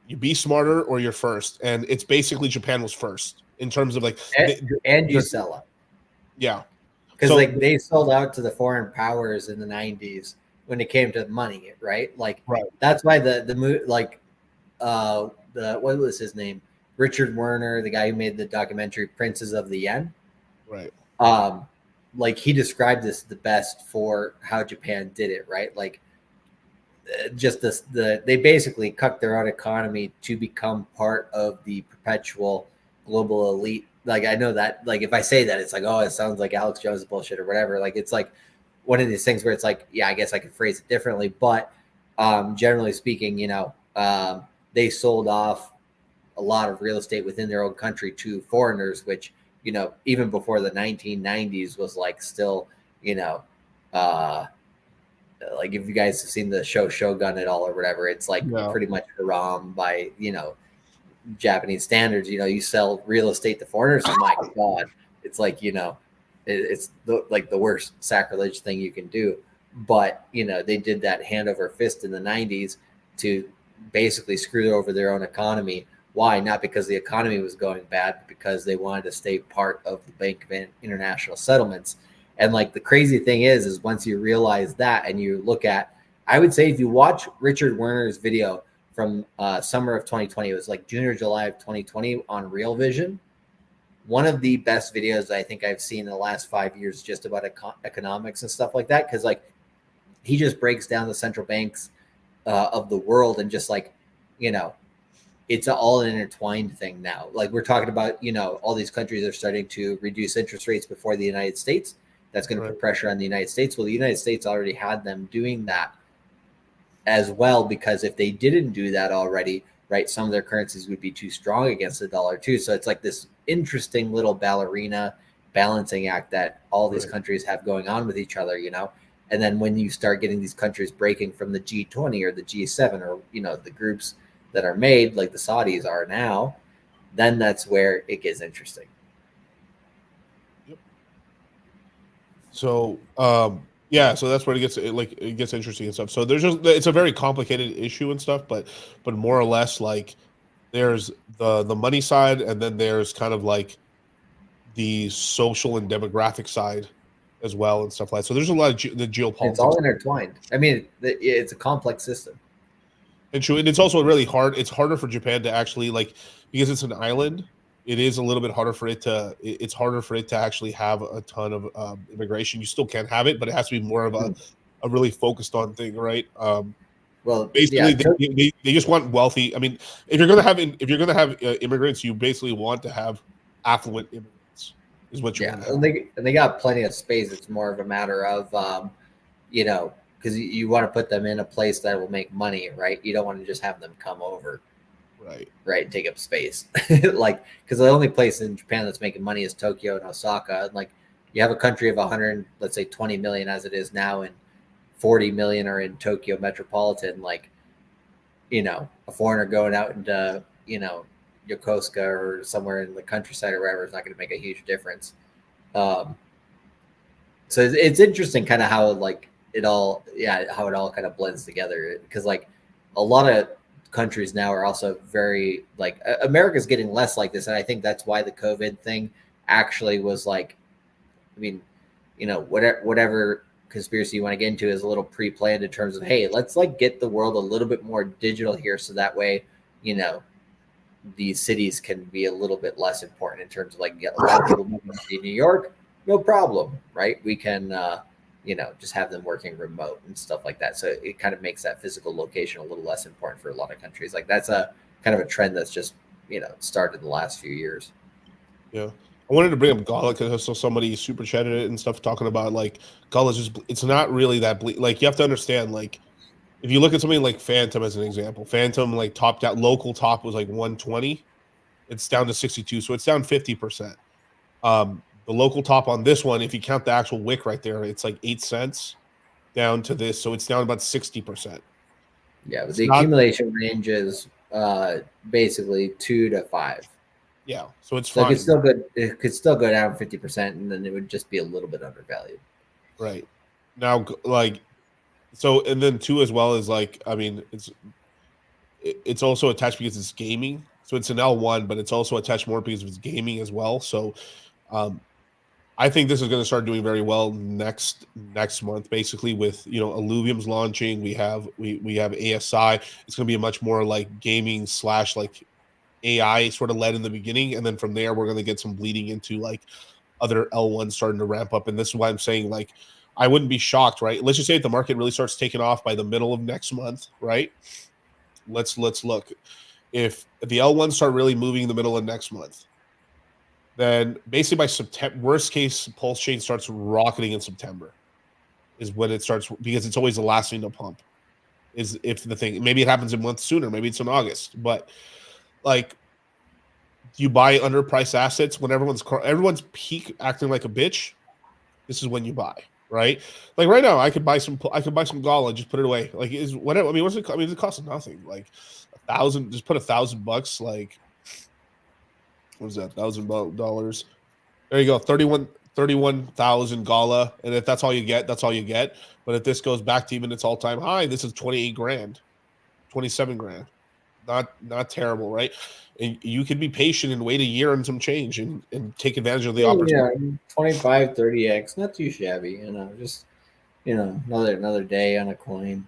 you be smarter, or you're first. And it's basically Japan was first in terms of like and you sell it. Yeah. Because like they sold out to the foreign powers in the 90s when it came to money, right? Like that's why the what was his name? Richard Werner, the guy who made the documentary Princes of the Yen. Right. Like he described this the best for how Japan did it, right? Like just they basically cut their own economy to become part of the perpetual global elite. Like I know that, like if I say that, it's like, oh, it sounds like Alex Jones bullshit or whatever. Like it's like one of these things where it's like, yeah, I guess I could phrase it differently, but generally speaking, they sold off a lot of real estate within their own country to foreigners, which even before the 1990s was like still, like if you guys have seen the show Shogun at all or whatever, it's like pretty much haram by Japanese standards. You sell real estate to foreigners, oh my god, it's like it's the worst sacrilege thing you can do. But they did that hand over fist in the 90s to basically screw over their own economy. Why? Not because the economy was going bad, but because they wanted to stay part of the Bank of International Settlements. And like the crazy thing is once you realize that and you look at, I would say if you watch Richard Werner's video from summer of 2020, it was like June or July of 2020 on Real Vision. One of the best videos I think I've seen in the last 5 years, just about economics and stuff like that. Cause like he just breaks down the central banks of the world and just like, it's all an intertwined thing now. Like we're talking about, all these countries are starting to reduce interest rates before the United States. That's going to put pressure on the United States. Well, the United States already had them doing that as well, because if they didn't do that already, right, some of their currencies would be too strong against the dollar too. So it's like this interesting little ballerina balancing act that all these countries have going on with each other, And then when you start getting these countries breaking from the G20 or the G7 or the groups that are made like the Saudis are now, then that's where it gets interesting. So yeah, so that's where it gets interesting and stuff. So it's a very complicated issue and stuff, but more or less like there's the money side, and then there's kind of like the social and demographic side as well and stuff like that. So there's a lot of the geopolitics. It's all intertwined. I mean, it's a complex system. And true, and it's also really hard. It's harder for Japan to actually because it's an island. It is a little bit harder for it to. It's harder for it to actually have a ton of immigration. You still can have it, but it has to be more of a really focused on thing, right? Well, basically, they just want wealthy. I mean, if you're gonna have immigrants, you basically want to have affluent immigrants. Is what you want to have. And they got plenty of space. It's more of a matter of because you want to put them in a place that will make money, right? You don't want to just have them come over, right, take up space. Because the only place in Japan that's making money is Tokyo and Osaka. Like, you have a country of 100, let's say 20 million as it is now, and 40 million are in Tokyo metropolitan. A foreigner going out into Yokosuka or somewhere in the countryside or wherever is not going to make a huge difference. So it's interesting kind of how it all kind of blends together, because a lot of countries now are also very America's getting less like this, and I think that's why the COVID thing actually was whatever conspiracy you want to get into is a little pre-planned in terms of, hey, let's get the world a little bit more digital here, so that way these cities can be a little bit less important in terms of a lot of people moving to New York, no problem, right? We can just have them working remote and stuff like that. So it kind of makes that physical location a little less important for a lot of countries. That's a kind of a trend that's just, started in the last few years. Yeah. I wanted to bring up Gala because I saw somebody super chatted it and stuff talking about Gala's just, it's not really that bleak. You have to understand, if you look at something like Phantom as an example, Phantom topped out, local top was 120. It's down to 62. So it's down 50%. The local top on this one, if you count the actual wick right there, it's 8 cents down to this. So it's down about 60%. Yeah, but the accumulation range is basically 2 to 5. Yeah, so it's fine. It could still go down 50%, and then it would just be a little bit undervalued. Right. Now, so, and then too, as well as I mean, it's also attached because it's gaming. So it's an L1, but it's also attached more because it's gaming as well. So I think this is going to start doing very well next month, basically, with Illuvium's launching. We have ASI. It's going to be a much more gaming / AI sort of led in the beginning, and then from there we're going to get some bleeding into other L1s starting to ramp up. And this is why I'm saying I wouldn't be shocked, right? Let's just say if the market really starts taking off by the middle of next month, right? Let's look. If the L1s start really moving in the middle of next month, then basically by September, worst case, Pulse Chain starts rocketing in September, is when it starts, because it's always the last thing to pump. Is if the thing, maybe it happens a month sooner, maybe it's in August, but you buy underpriced assets when everyone's peak acting like a bitch. This is when you buy, right? Right now, I could buy some Gala and just put it away. Is whatever. I mean, what's it? I mean, it costs nothing. $1,000. Just put $1,000. What is that? $1,000. There you go. 31,000 Gala, and if that's all you get, that's all you get. But if this goes back to even its all-time high, this is 28 grand, 27 grand. Not terrible, right? And you can be patient and wait a year and some change and take advantage of the opportunity. Yeah, 25, 30x, not too shabby. Just another day on a coin.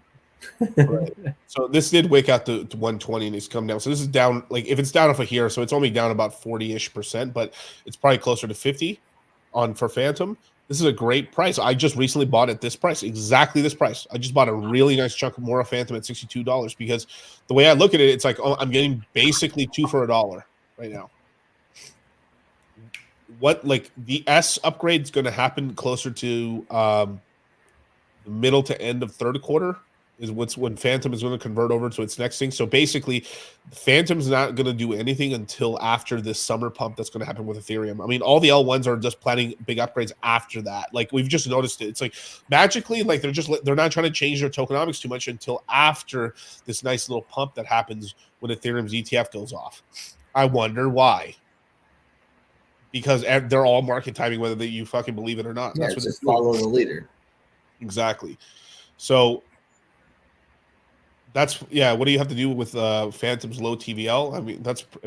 Right. So this did wake out to 120 and it's come down. So this is down, if it's down off of here, so it's only down about 40-ish%, but it's probably closer to 50 for Phantom. This is a great price. I just recently bought at this price, exactly this price. I just bought a really nice chunk of Mora Phantom at $62 because the way I look at it, it's I'm getting basically 2 for $1 right now. What the S upgrade is going to happen closer to the middle to end of third quarter is what's when Phantom is going to convert over to its next thing. So basically, Phantom's not going to do anything until after this summer pump that's going to happen with Ethereum. I mean, all the L1s are just planning big upgrades after that. Like we've just noticed it. It's like magically, like they're not trying to change their tokenomics too much until after this nice little pump that happens when Ethereum's ETF goes off. I wonder why. Because they're all market timing, whether you fucking believe it or not. Yeah, That's what just follow the leader. Exactly. So that's what do you have to do with Phantom's low TVL? I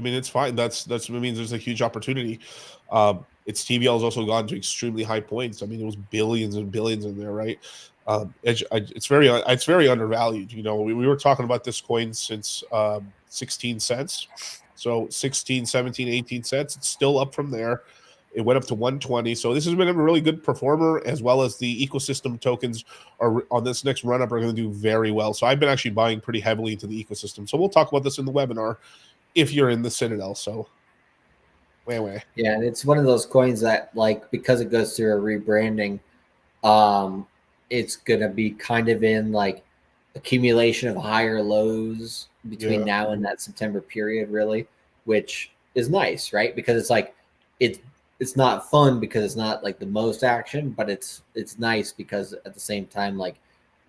mean it's fine. That's it means there's a huge opportunity. Its TVL has also gone to extremely high points. I mean, it was billions and billions in there, right? It's very undervalued. You know, we were talking about this coin since 16 cents. So 16, 17, 18 cents. It's still up from there. It went up to 120. So this has been a really good performer, as well as the ecosystem tokens are on this next run up are going to do very well. So I've been actually buying pretty heavily into the ecosystem. So we'll talk about this in the webinar if you're in the Citadel. So way. Yeah, and it's one of those coins that, like, because it goes through a rebranding, it's gonna be kind of in like accumulation of higher lows between now and that September period, really, which is nice, right? Because it's like it's not fun because it's not like the most action, but it's nice because at the same time, like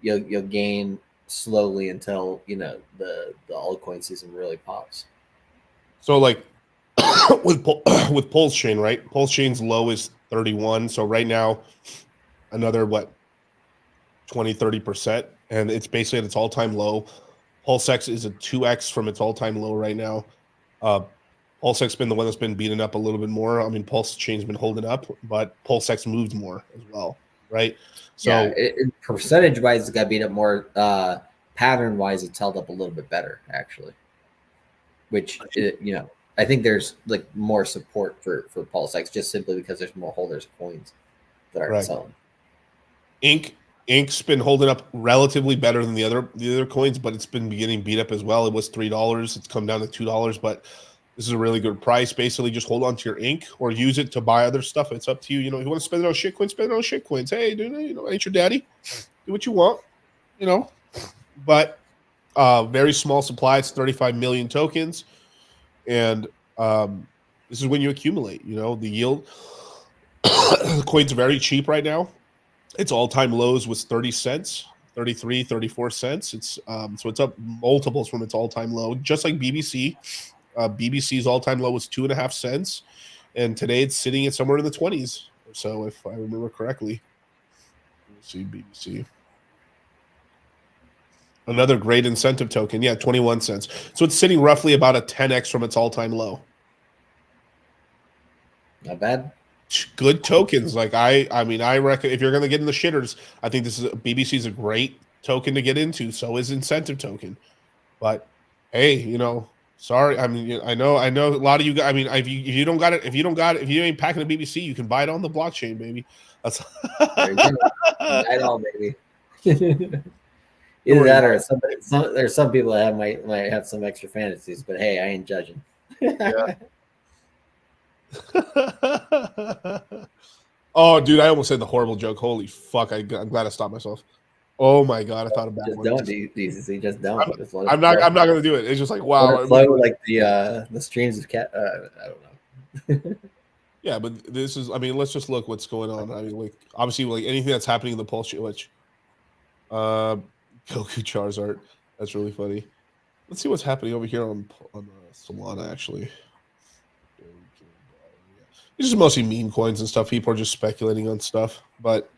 you'll gain slowly until the altcoin season really pops. So like with Pulse Chain, right? Pulse Chain's low is 31. So right now, another 20-30%, and it's basically at its all-time low. PulseX is a 2x from its all-time low right now. PulseX been the one that's been beaten up a little bit more. I mean, Pulse Chain's been holding up, but PulseX moved more as well, right? So percentage-wise, it got beat up more. Pattern-wise, it's held up a little bit better, actually. Which I think there's like more support for PulseX just simply because there's more holders of coins that are selling. Ink's been holding up relatively better than the other coins, but it's been getting beat up as well. It was $3. It's come down to $2, but this is a really good price. Basically, just hold on to your Ink or use it to buy other stuff. It's up to you. You know, if you want to spend it on shitcoins, spend it on shitcoins. Hey, dude, I ain't your daddy. Do what you want, But very small supply. It's 35 million tokens. And this is when you accumulate, the yield. The coin's very cheap right now. Its all-time lows was 30 cents, 33, 34 cents. It's so it's up multiples from its all-time low, just like BBC. BBC's all-time low was 2.5 cents, and today it's sitting at somewhere in the 20s or so, if I remember correctly. Let's see, BBC. Another great incentive token. 21 cents. So it's sitting roughly about a 10x from its all-time low. Not bad. Good tokens. Like I reckon if you're going to get in the shitters, I think BBC is a great token to get into. So is incentive token. But hey, sorry. I mean, I know a lot of you guys. I mean, if you don't got it, if you ain't packing a BBC, you can buy it on the blockchain, baby. That's there you go. Buy it all, baby. Either that or there's some people that might have some extra fantasies, but hey, I ain't judging. Oh, dude, I almost said the horrible joke. Holy fuck! I'm glad I stopped myself. Oh my god, I thought about just don't DCC. Just don't. I'm not gonna do it. It's just like wow. Like the streams of cat. I don't know. Yeah, but this is. I mean, let's just look what's going on. I mean, like obviously, like anything that's happening in the Pulse, which, Goku Charizard. That's really funny. Let's see what's happening over here on Solana. Actually, these are mostly meme coins and stuff. People are just speculating on stuff, but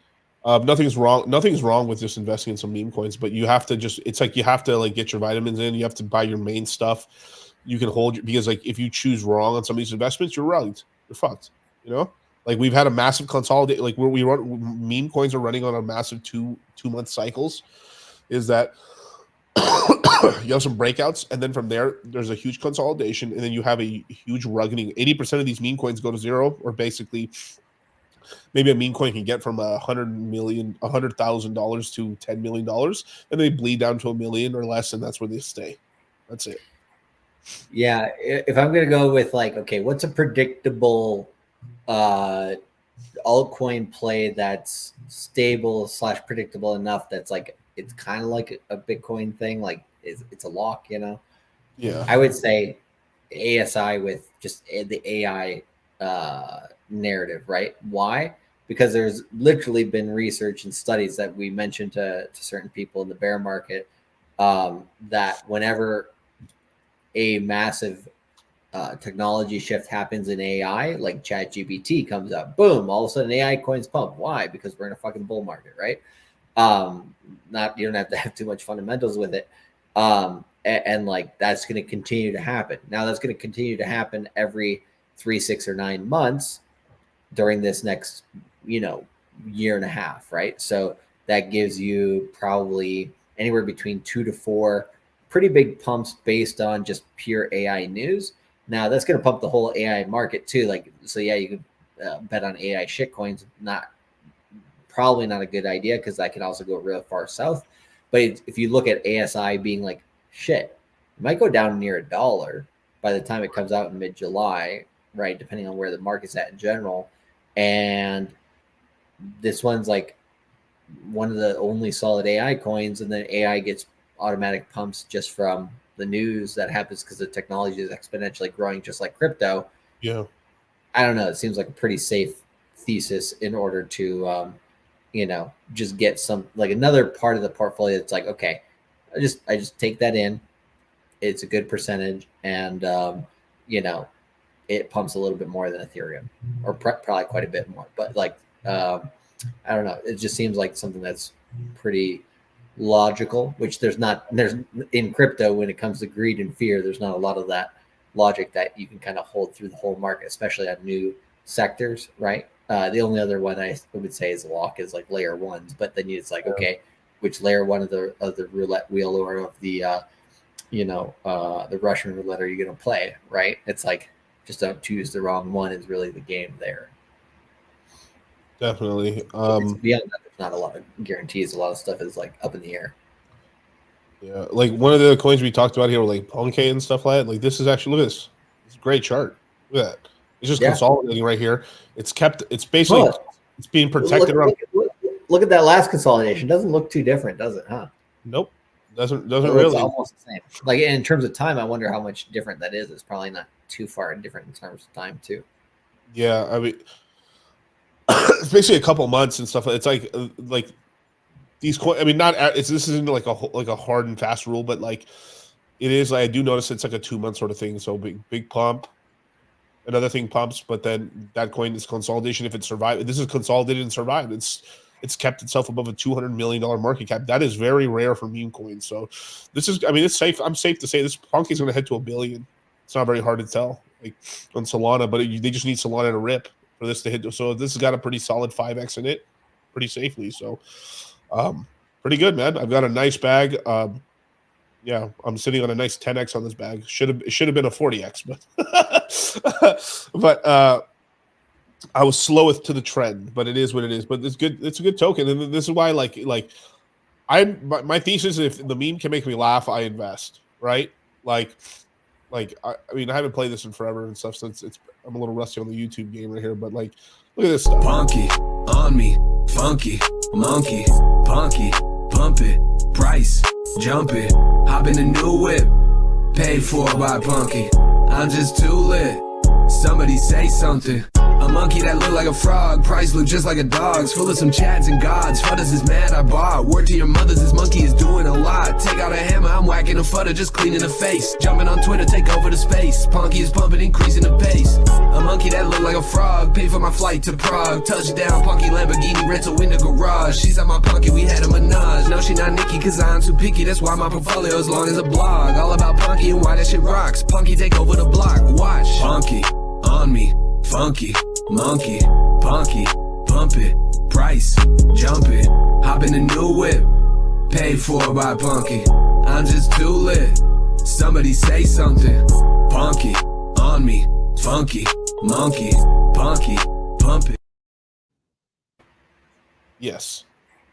nothing's wrong. Nothing's wrong with just investing in some meme coins, but you have to it's like you have to like get your vitamins in. You have to buy your main stuff. You can hold because like if you choose wrong on some of these investments, you're rugged. You're fucked. Like we've had a massive consolidate. Like where we run meme coins are running on a massive two-month cycles. Is that you have some breakouts, and then from there's a huge consolidation, and then you have a huge rugging. 80% of these meme coins go to zero, or basically, maybe a meme coin can get from $100,000 to $10 million, and they bleed down to $1 million or less, and that's where they stay. That's it. Yeah, if I'm gonna go with like, okay, what's a predictable altcoin play that's stable / predictable enough that's like it's kind of like a Bitcoin thing, like it's a lock, you know. Yeah, I would say ASI with just the AI narrative, right? Why? Because there's literally been research and studies that we mentioned to certain people in the bear market, that whenever a massive technology shift happens in AI, like ChatGPT comes up, boom, all of a sudden AI coins pump. Why? Because we're in a fucking bull market, right? Not, you don't have to have too much fundamentals with it. And like that's going to continue to happen. Now that's going to continue to happen every 3, 6, or 9 months during this next, you know, year and a half, right? So that gives you probably anywhere between 2 to 4 pretty big pumps based on just pure AI news. Now that's going to pump the whole AI market too. Like, so yeah, you could bet on AI shitcoins. Probably not a good idea because that could also go real far south. But if you look at ASI being like, shit, it might go down near $1 by the time it comes out in mid-July, right? Depending on where the market's at in general. And this one's like one of the only solid AI coins, and then AI gets automatic pumps just from the news that happens because the technology is exponentially growing, just like crypto. yeah. I don't know. It seems like a pretty safe thesis in order to, you know, just get some, like another part of the portfolio that's like, okay, I just take that in. It's a good percentage, and you know, it pumps a little bit more than Ethereum, or probably quite a bit more. But like, I don't know. It just seems like something that's pretty logical. Which there's in crypto when it comes to greed and fear. There's not a lot of that logic that you can kind of hold through the whole market, especially on new sectors, right? The only other one I would say is a lock is like layer ones, but then it's like, okay, which layer one of the roulette wheel or of the the Russian roulette are you going to play, right? It's like, just don't choose the wrong one is really the game there. Definitely. Beyond that, there's not a lot of guarantees. A lot of stuff is like up in the air. Yeah, like one of the coins we talked about here, like Ponke and stuff like that. Like this is actually, look at this. It's a great chart. Look at that. It's just consolidating right here. It's basically it's being protected around. Look at that last consolidation. Doesn't look too different, does it? Huh? Nope. Doesn't really. It's almost the same. Like in terms of time, I wonder how much different that is. It's probably not too far different in terms of time too. Yeah, I mean, it's basically a couple months and stuff. It's like these coins. I mean, this isn't like a hard and fast rule, but like it is. Like, I do notice it's like a 2 month sort of thing. So big pump. Another thing pumps, but then that coin is consolidation. If it survived, this is consolidated and survived. It's kept itself above a $200 million market cap. That is very rare for meme coins. So this is, I mean, it's safe. I'm safe to say this Ponke is going to head to $1 billion. It's not very hard to tell, like on Solana, but they just need Solana to rip for this to hit. So this has got a pretty solid 5x in it, pretty safely. So pretty good, man. I've got a nice bag. Yeah, I'm sitting on a nice 10x on this bag. It should have been a 40x, but I was slowest to the trend. But it is what it is. But it's good. It's a good token, and this is why my thesis: if the meme can make me laugh, I invest. Right? I mean, I haven't played this in forever and stuff since I'm a little rusty on the YouTube game right here. But like, look at this stuff. Punky on me, funky monkey, punky, pump it, price. Jump it, hop in a new whip, paid for by Punky. I'm just too lit. Somebody say something. A monkey that look like a frog, price look just like a dog's. Full of some chads and gods. Fudders is mad I bought. Word to your mothers, this monkey is doing a lot. Take out a hammer, I'm whacking a fudder, just cleaning the face. Jumping on Twitter, take over the space. Punky is pumping, increasing the pace. A monkey that look like a frog, paid for my flight to Prague. Touchdown, Punky Lamborghini rental in the garage. She's at my Punky, we had a menage. No, she not Nikki, cause I'm too picky. That's why my portfolio as long as a blog. All about Punky and why that shit rocks. Punky take over the block, watch. Punky, on me, funky, monkey, punky, pump it, price, jump it, hop in a new whip, paid for by Punky. I'm just too lit. Somebody say something. Punky, on me, funky, monkey, punky, pump it. Yes.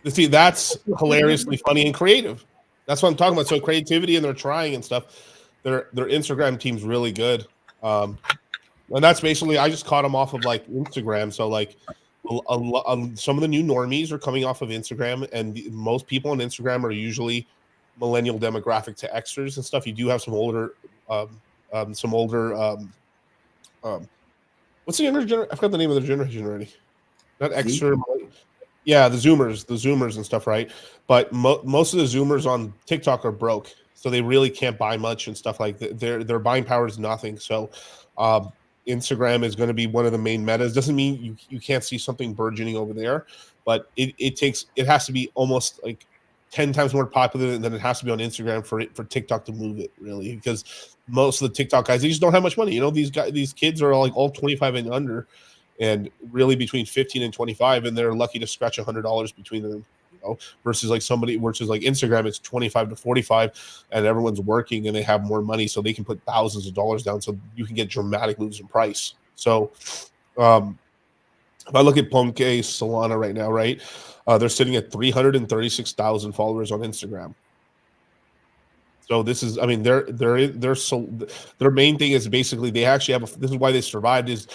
See, that's hilariously funny and creative. That's what I'm talking about. So creativity, and they're trying and stuff. Their Instagram team's really good. And that's basically, I just caught them off of like Instagram. So like some of the new normies are coming off of Instagram, and most people on Instagram are usually millennial demographic to Xers and stuff. You do have some older, what's the younger generation? I forgot the name of the generation already. Not Xer. Yeah, the Zoomers and stuff, right? But most of the Zoomers on TikTok are broke, so they really can't buy much and stuff like that. Their buying power is nothing. So, Instagram is going to be one of the main metas. Doesn't mean you can't see something burgeoning over there, but it has to be almost like 10 times more popular than it has to be on Instagram for TikTok to move it, really, because most of the TikTok guys, they just don't have much money. These kids are like all 25 and under, and really between 15 and 25, and they're lucky to scratch $100 between them, versus like Instagram, it's 25 to 45, and everyone's working and they have more money, so they can put thousands of dollars down, so you can get dramatic moves in price. So if I look at Ponke Solana right now, right, they're sitting at 336,000 followers on Instagram. So this is, I mean, their main thing is basically they actually have this is why they survived, is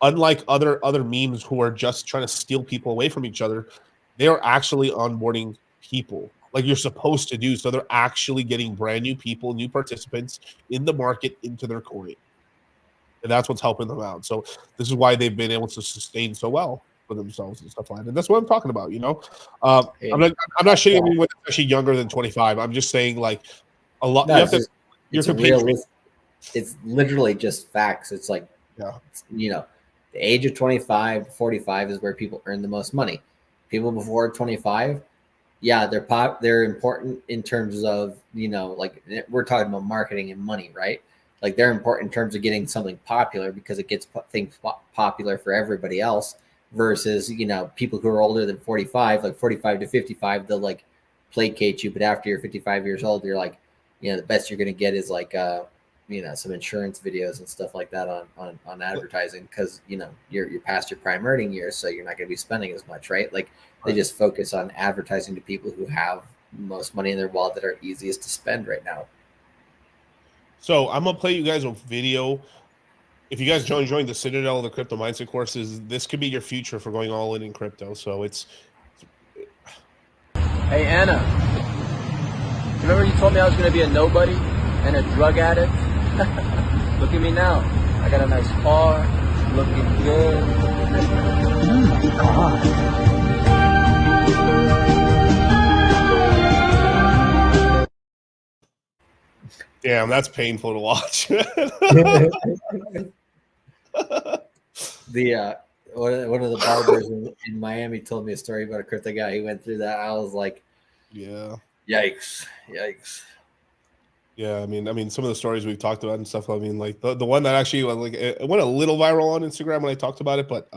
unlike other memes who are just trying to steal people away from each other, they are actually onboarding people like you're supposed to do. So they're actually getting brand new people, new participants in the market into their coin, and that's what's helping them out. So this is why they've been able to sustain so well for themselves and stuff like that. And that's what I'm talking about. I'm not shitting anyone that's actually younger than 25. I'm just saying, like, a lot. No, it's literally just facts. It's like, the age of 25 to 45 is where people earn the most money. People before 25, yeah, they're important in terms of, like, we're talking about marketing and money, right? Like, they're important in terms of getting something popular because it gets things popular for everybody else, versus, people who are older than 45, like 45 to 55, they'll like placate you. But after you're 55 years old, you're like, the best you're going to get is like, some insurance videos and stuff like that on advertising, because you're past your prime earning years, so you're not going to be spending as much, right? Like, they just focus on advertising to people who have most money in their wallet that are easiest to spend right now. So I'm gonna play you guys a video. If you guys join the Citadel, the crypto mindset courses, this could be your future for going all in crypto. So it's. Hey Anna, remember you told me I was going to be a nobody and a drug addict? Look at me now. I got a nice car, looking good. Oh my God. Damn, that's painful to watch. One of the barbers in Miami told me a story about a crypto guy. He went through that. I was like, yeah, yikes. Yeah, I mean, some of the stories we've talked about and stuff. I mean, like the one that actually, like, it went a little viral on Instagram when I talked about it, but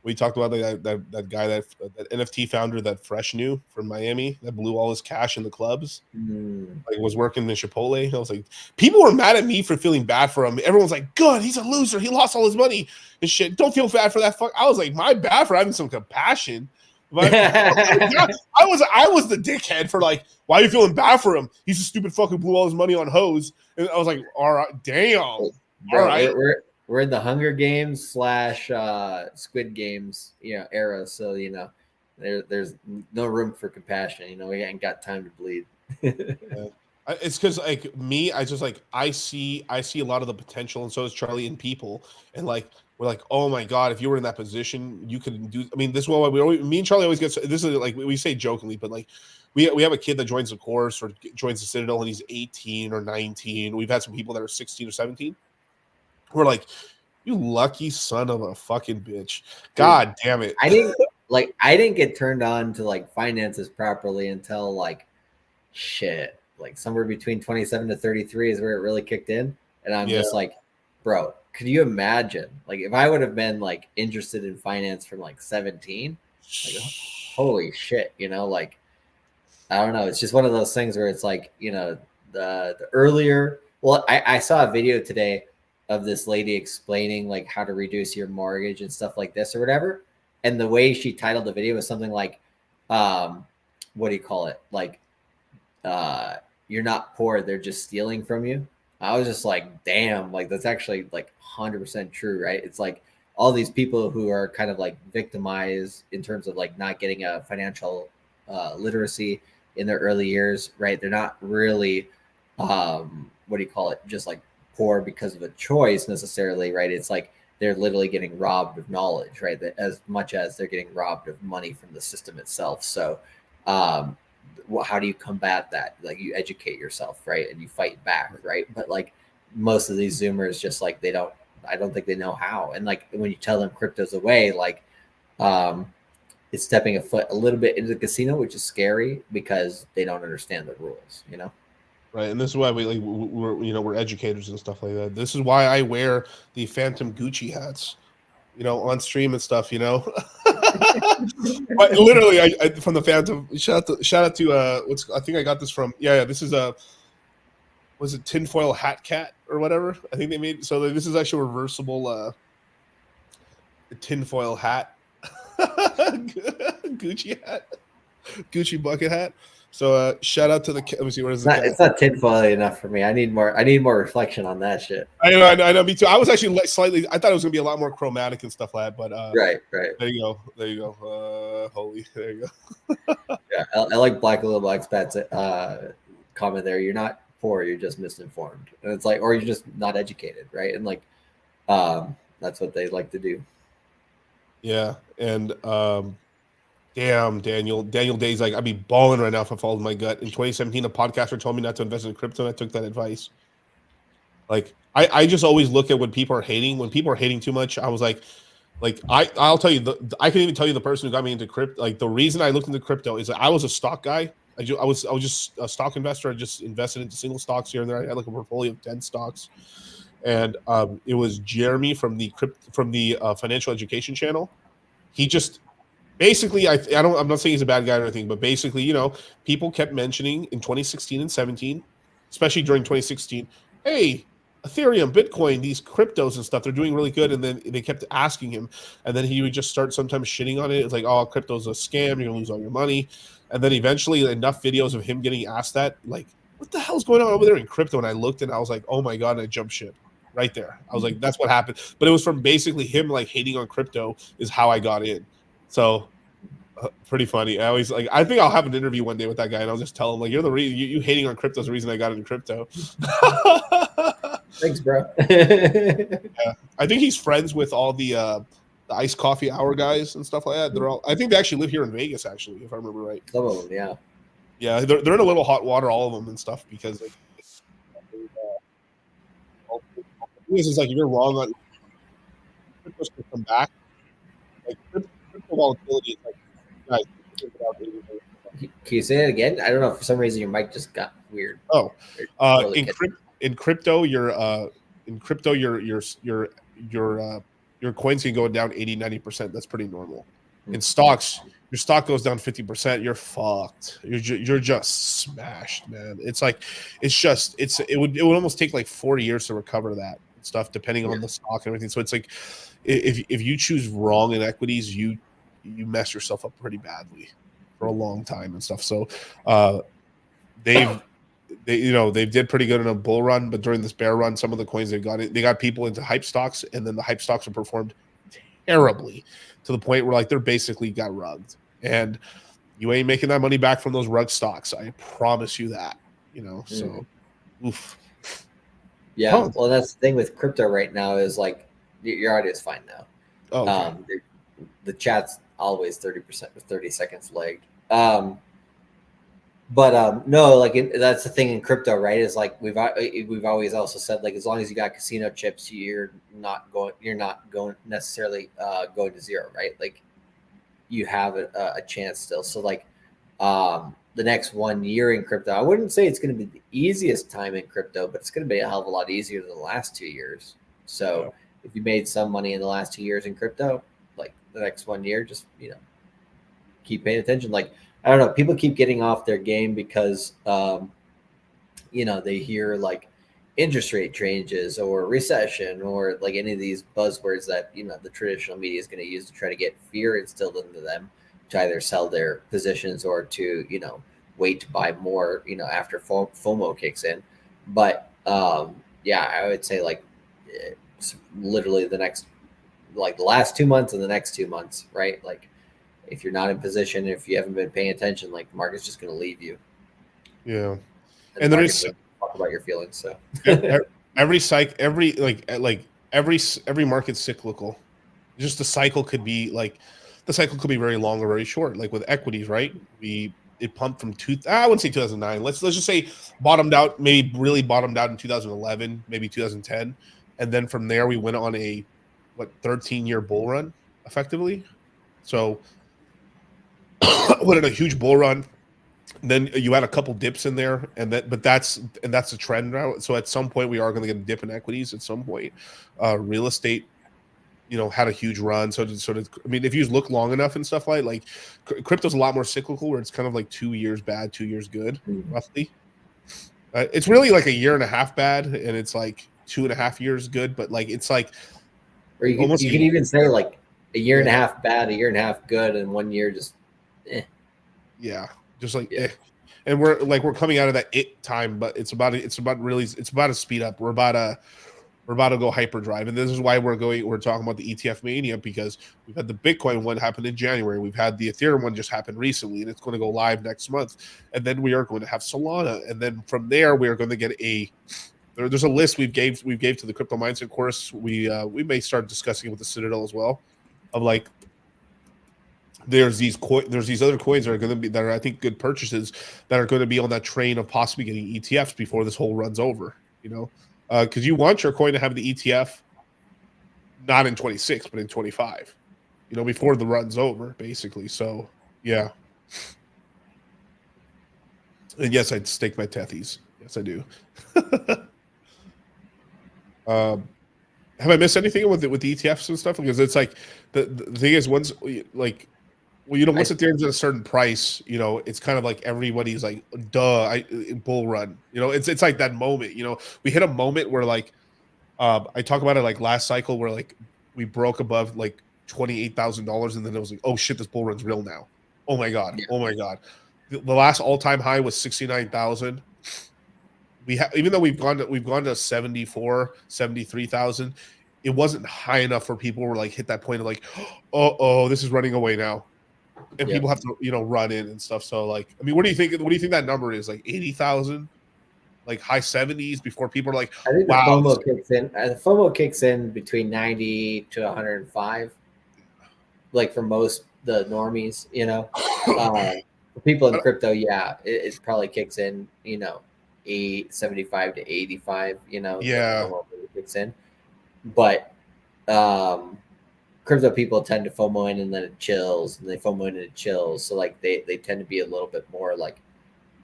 we talked about that guy, that NFT founder that Fresh knew from Miami, that blew all his cash in the clubs. Like, was working in Chipotle. I was like, people were mad at me for feeling bad for him. Everyone's like, good, he's a loser, he lost all his money and shit. Don't feel bad for that fuck. I was like, my bad for having some compassion. But I was the dickhead for, like, why are you feeling bad for him? He's a stupid fuck who blew all his money on hoes. And I was like, all right, damn. Bro, all right. We're in the Hunger Games / Squid Games, era. So, there's no room for compassion. We ain't got time to bleed. Yeah. It's because, like, me, I just, like, I see a lot of the potential, and so does Charlie, in people. And, like, we're like, oh my God, if you were in that position, you could do. I mean, this is what me and Charlie always get. This is, like, we say jokingly, but, like, we have a kid that joins the course or joins the Citadel, and he's 18 or 19. We've had some people that are 16 or 17. We're like, you lucky son of a fucking bitch. God damn it. I didn't get turned on to, like, finances properly until, like, like somewhere between 27 to 33 is where it really kicked in. And I'm just like, bro, could you imagine, like, if I would have been, like, interested in finance from, like, 17, like, holy shit, like, I don't know. It's just one of those things where it's like, the earlier, well, I saw a video today of this lady explaining, like, how to reduce your mortgage and stuff like this or whatever. And the way she titled the video was something like, what do you call it? Like, you're not poor, they're just stealing from you. I was just like, damn, like, that's actually, like, 100% true, right? It's like, all these people who are kind of like victimized in terms of like not getting a financial literacy in their early years, right? They're not really, what do you call it? Just like poor because of a choice necessarily, right? It's like they're literally getting robbed of knowledge, right? That as much as they're getting robbed of money from the system itself. So, how do you combat that? Like you educate yourself, right? And you fight back, right? But like most of these Zoomers, just like I don't think they know how. And like when you tell them crypto's away, like it's stepping a foot a little bit into the casino, which is scary because they don't understand the rules, you know? Right, and this is why we're educators and stuff like that. This is why I wear the Phantom Gucci hats, on stream and stuff. But literally, I from the Phantom. Shout out to I think I got this from. Yeah, this is was it tinfoil hat cat or whatever? I think they made. So this is actually a reversible tinfoil hat, Gucci hat, Gucci bucket hat. So shout out to the. Let me see, where is it? It's not tinfoil enough for me. I need more reflection on that shit. I know. Me too. I was actually slightly. I thought it was gonna be a lot more chromatic and stuff like that, but right. There you go. Holy, there you go. Yeah, I like Black Little Black Spats comment there. You're not poor. You're just misinformed, and it's like, or you're just not educated, right? And like, that's what they like to do. Yeah, and damn, Daniel Day's like, I'd be balling right now if I followed my gut. In 2017, a podcaster told me not to invest in crypto, and I took that advice. Like, I just always look at when people are hating. When people are hating too much, I was like I'll tell you, I can even tell you the person who got me into crypto. Like, the reason I looked into crypto is that I was a stock guy. I was just a stock investor. I just invested into single stocks here and there. I had like a portfolio of 10 stocks. And it was Jeremy from the Financial Education Channel. He just basically, I'm not saying he's a bad guy or anything, but basically, people kept mentioning in 2016 and 17, especially during 2016, hey, Ethereum, Bitcoin, these cryptos and stuff, they're doing really good. And then they kept asking him, and then he would just start sometimes shitting on it. It's like, oh, crypto's a scam, you're gonna lose all your money. And then eventually enough videos of him getting asked that, like, what the hell's going on over there in crypto? And I looked and I was like, oh my God, and I jumped ship right there. I was like, that's what happened. But it was from basically him like hating on crypto is how I got in. So pretty funny. I think I'll have an interview one day with that guy, and I'll just tell him, like, you're the reason you hating on crypto is the reason I got into crypto. Thanks, bro. Yeah, I think he's friends with all the iced coffee hour guys and stuff like that. I think they actually live here in Vegas, actually, if I remember right. Some of them, yeah. Yeah, they're in a little hot water, all of them and stuff, because this is like, if you're wrong on crypto's gonna come back. Like, crypto volatility is like, guys. Can you say it again? I don't know. For some reason, your mic just got weird. Oh, in crypto, your coins can go down 80-90%. That's pretty normal. In stocks, your stock goes down 50%. You're fucked. You're just smashed, man. It would almost take like 40 years to recover that stuff, depending on the stock and everything. So it's like, if you choose wrong in equities, you mess yourself up pretty badly for a long time and stuff. So they did pretty good in a bull run, but during this bear run, some of the coins they got people into hype stocks, and then the hype stocks have performed terribly to the point where, like, they're basically got rugged, and you ain't making that money back from those rug stocks. I promise you that. So oof. Yeah, well, that's the thing with crypto right now is, like, your audio is fine now. Oh, okay. The chat's always 30% with 30 seconds lag. But no, like, that's the thing in crypto, right? Is like we've always also said, like, as long as you got casino chips, you're not going necessarily going to zero, right? Like, you have a chance still. So like the next 1 year in crypto, I wouldn't say it's going to be the easiest time in crypto, but it's going to be a hell of a lot easier than the last 2 years. So if you made some money in the last 2 years in crypto, like, the next 1 year, just keep paying attention. Like, I don't know, people keep getting off their game because they hear like interest rate changes or recession or like any of these buzzwords that the traditional media is going to use to try to get fear instilled into them to either sell their positions or to wait to buy more after FOMO kicks in. But I would say, like, it's literally the next like the last 2 months and the next 2 months, right? Like if you're not in position, if you haven't been paying attention, like the market's just going to leave you. Yeah. And there is talk about your feelings. So every every market's cyclical. Just the cycle could be like the cycle could be very long or very short. Like with equities, right? It pumped from I wouldn't say 2009. Let's just say bottomed out, maybe really bottomed out in 2011, maybe 2010, and then from there we went on a 13-year bull run effectively. So went on a huge bull run. Then you had a couple dips in there, that's the trend now. So at some point we are going to get a dip in equities. At some point, real estate, had a huge run. So I mean, if you look long enough and stuff like crypto's a lot more cyclical, where it's kind of like 2 years bad, 2 years good, roughly. It's really like a year and a half bad, and it's like 2.5 years good. But like it's like, or you can even say like a year and a half bad, a year and a half good, and 1 year just, yeah. Just like, and we're coming out of that time, but it's about to speed up. We're about to go hyperdrive, and this is why we're talking about the ETF Mania, because we've had the Bitcoin one happen in January, we've had the Ethereum one just happen recently, and it's going to go live next month, and then we are going to have Solana, and then from there we are going to get there's a list we gave to the Crypto Mindset course. We may start discussing it with the Citadel as well, of like, there's these other coins that are I think good purchases that are going to be on that train of possibly getting ETFs before this whole runs over, because you want your coin to have the ETF not in 26 but in 25, before the run's over, basically. So yeah, and yes, I'd stake my tethies. Yes, I do. Have I missed anything with the ETFs and stuff? Because it's like the thing is, once like, well, once Ethereum's at a certain price, it's kind of like everybody's like, duh, bull run. It's like that moment. We hit a moment where like, I talk about it like last cycle where like we broke above like $28,000, and then it was like, oh shit, this bull run's real now. Oh my god, oh my god. The last all-time high was 69,000. Even though we've gone to 74, 73,000, it wasn't high enough for people were like hit that point of like, oh, this is running away now. And people have to, run in and stuff. So like, I mean, what do you think that number is? Like 80,000, like high 70s before people are like, I think wow. The FOMO kicks in. The FOMO kicks in between 90 to 105. Like for most the normies, for people in crypto, it probably kicks in, 75 to 85, Yeah. Kicks in. But crypto people tend to FOMO in and then it chills, and they FOMO in and it chills. So like they tend to be a little bit more like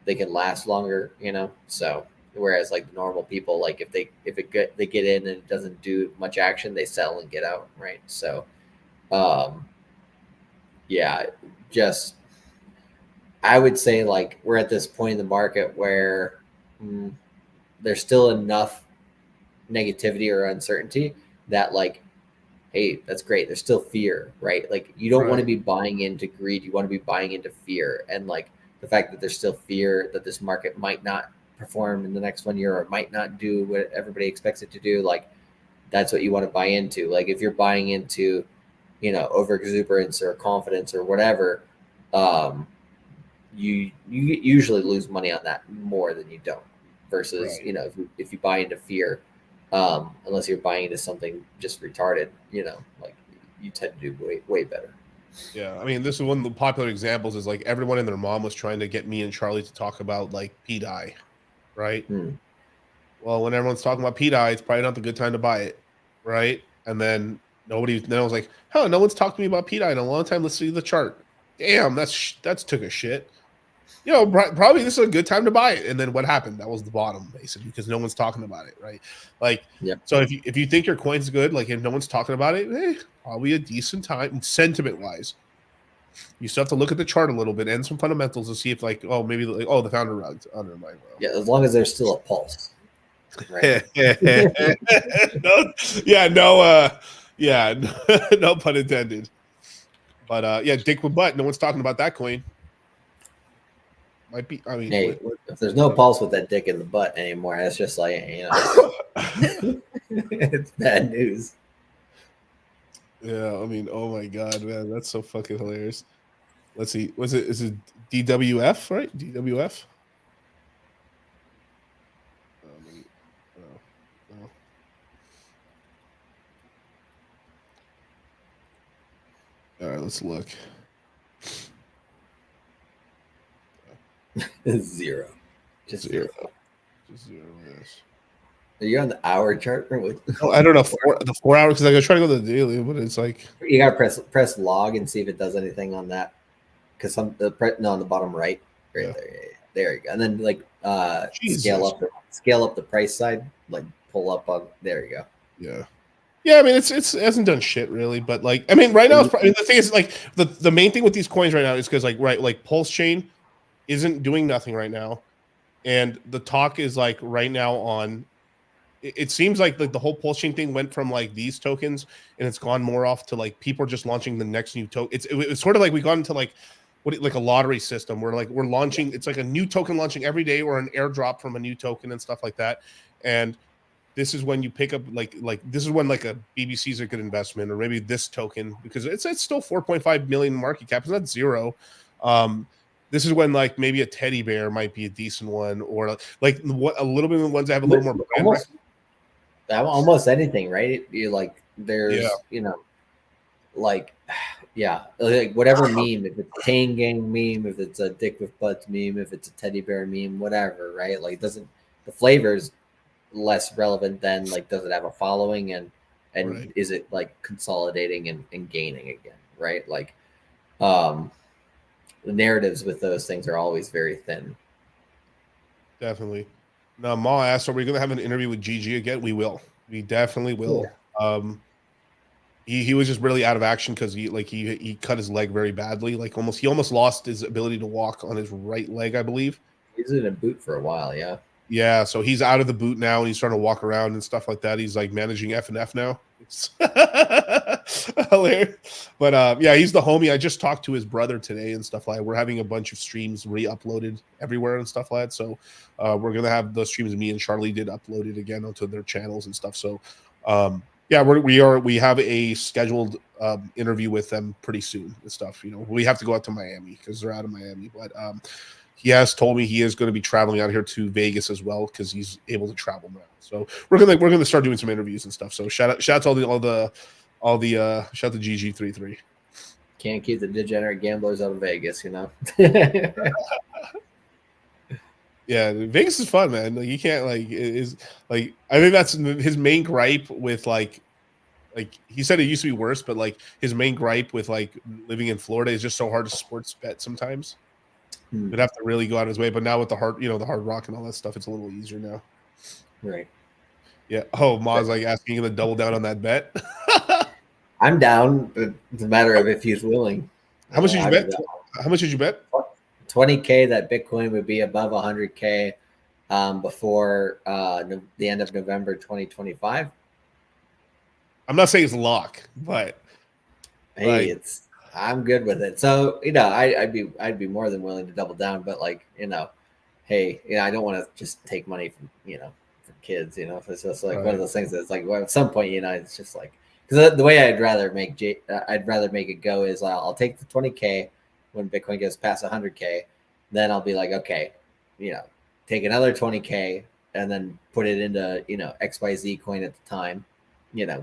they can last longer, So whereas like the normal people, like if they get in and it doesn't do much action, they sell and get out, right? So I would say like we're at this point in the market where there's still enough negativity or uncertainty that like, hey, that's great. There's still fear, right? Like you don't want to be buying into greed. You want to be buying into fear. And like the fact that there's still fear that this market might not perform in the next 1 year or might not do what everybody expects it to do, like that's what you want to buy into. Like if you're buying into, over exuberance or confidence or whatever, you usually lose money on that more than you don't versus, if you buy into fear, unless you're buying into something just retarded, like you tend to do way better. Yeah, I mean, this is one of the popular examples is like everyone and their mom was trying to get me and Charlie to talk about like PDI, right? Well, when everyone's talking about PDI, it's probably not the good time to buy it, right? And then I was like, oh, no one's talked to me about PDI in a long time. Let's see the chart. Damn, that's took a shit. Probably this is a good time to buy it. And then what happened? That was the bottom, basically, because no one's talking about it, right? Like, so if you think your coin's good, like if no one's talking about it, probably a decent time, sentiment wise. You still have to look at the chart a little bit and some fundamentals to see if like, maybe like, the founder runs under my well. Yeah, as long as there's still a pulse. Right? No pun intended. But dick with butt. No one's talking about that coin. Might be. I mean, hey, if there's no pulse with that dick in the butt anymore, it's just like it's bad news. Yeah, I mean, oh my god, man, that's so fucking hilarious. Let's see, is it DWF, right? DWF. Oh, oh. All right, let's look. Zero. Just zero. Just zero. Yes. Are you on the hour chart or what? Oh, I don't know the 4 hours because I try to go to the daily, but it's like you gotta press log and see if it does anything on that. Because on the bottom right, right there, there you go. And then like scale up the price side, like pull up on there you go. Yeah. Yeah, I mean it hasn't done shit really, but like I mean right now the thing is like the main thing with these coins right now is because like Pulse Chain isn't doing nothing right now, and the talk is like right now on. It seems like the whole Pulse Chain thing went from like these tokens, and it's gone more off to like people are just launching the next new token. It's sort of like we got into like like a lottery system where like we're launching. It's like a new token launching every day or an airdrop from a new token and stuff like that, and. This is when you pick up like this is when like a BBC is a good investment, or maybe this token because it's still 4.5 million market cap. It's not zero. This is when like maybe a teddy bear might be a decent one, or like what a little bit of the ones that have a little more brand almost anything, right? You like there's you know, like like whatever meme, if it's Tang Gang meme, if it's a Dick with Butts meme, if it's a teddy bear meme, whatever, right? Like the flavors less relevant than like does it have a following and right. Is it like consolidating and gaining again, right? Like the narratives with those things are always very thin. Definitely. Now Ma asked, are we gonna have an interview with GG again? We will. We definitely will. Yeah. He was just really out of action because he cut his leg very badly. Like he almost lost his ability to walk on his right leg, I believe. He's in a boot for a while, yeah. Yeah, so he's out of the boot now and he's starting to walk around and stuff like that. He's like managing F&F now. It's hilarious. But yeah, he's the homie. I just talked to his brother today and stuff like that. We're having a bunch of streams re-uploaded everywhere and stuff like that. So we're gonna have those streams me and Charlie did upload it again onto their channels and stuff. So yeah, we have a scheduled interview with them pretty soon and stuff. You know, we have to go out to Miami because they're out of Miami, but he has told me he is going to be traveling out here to Vegas as well because he's able to travel now. So we're gonna start doing some interviews and stuff. So shout out to all the shout out to GG33. Can't keep the degenerate gamblers out of Vegas, you know. Yeah, Vegas is fun, man. Like you can't I think that's his main gripe with like he said it used to be worse, but like his main gripe with like living in Florida is just so hard to sports bet sometimes. You'd have to really go out of his way, but now with the hard rock and all that stuff, it's a little easier now. Right. Yeah. Oh, Ma's like asking you to double down on that bet. I'm down. It's a matter of if he's willing. How much did you bet? How much did you bet? 20K that Bitcoin would be above 100K before the end of November 2025. I'm not saying it's a lock, but hey, I'm good with it. So, you know, I'd be more than willing to double down, but like, you know, hey, you know, I don't want to just take money from, you know, from kids, you know, it's just like one of those things that's like, well, at some point, you know, it's just like, because the way I'd rather make it go is I'll take the 20K when Bitcoin gets past 100K, then I'll be like, okay, you know, take another 20K and then put it into, you know, XYZ coin at the time, you know,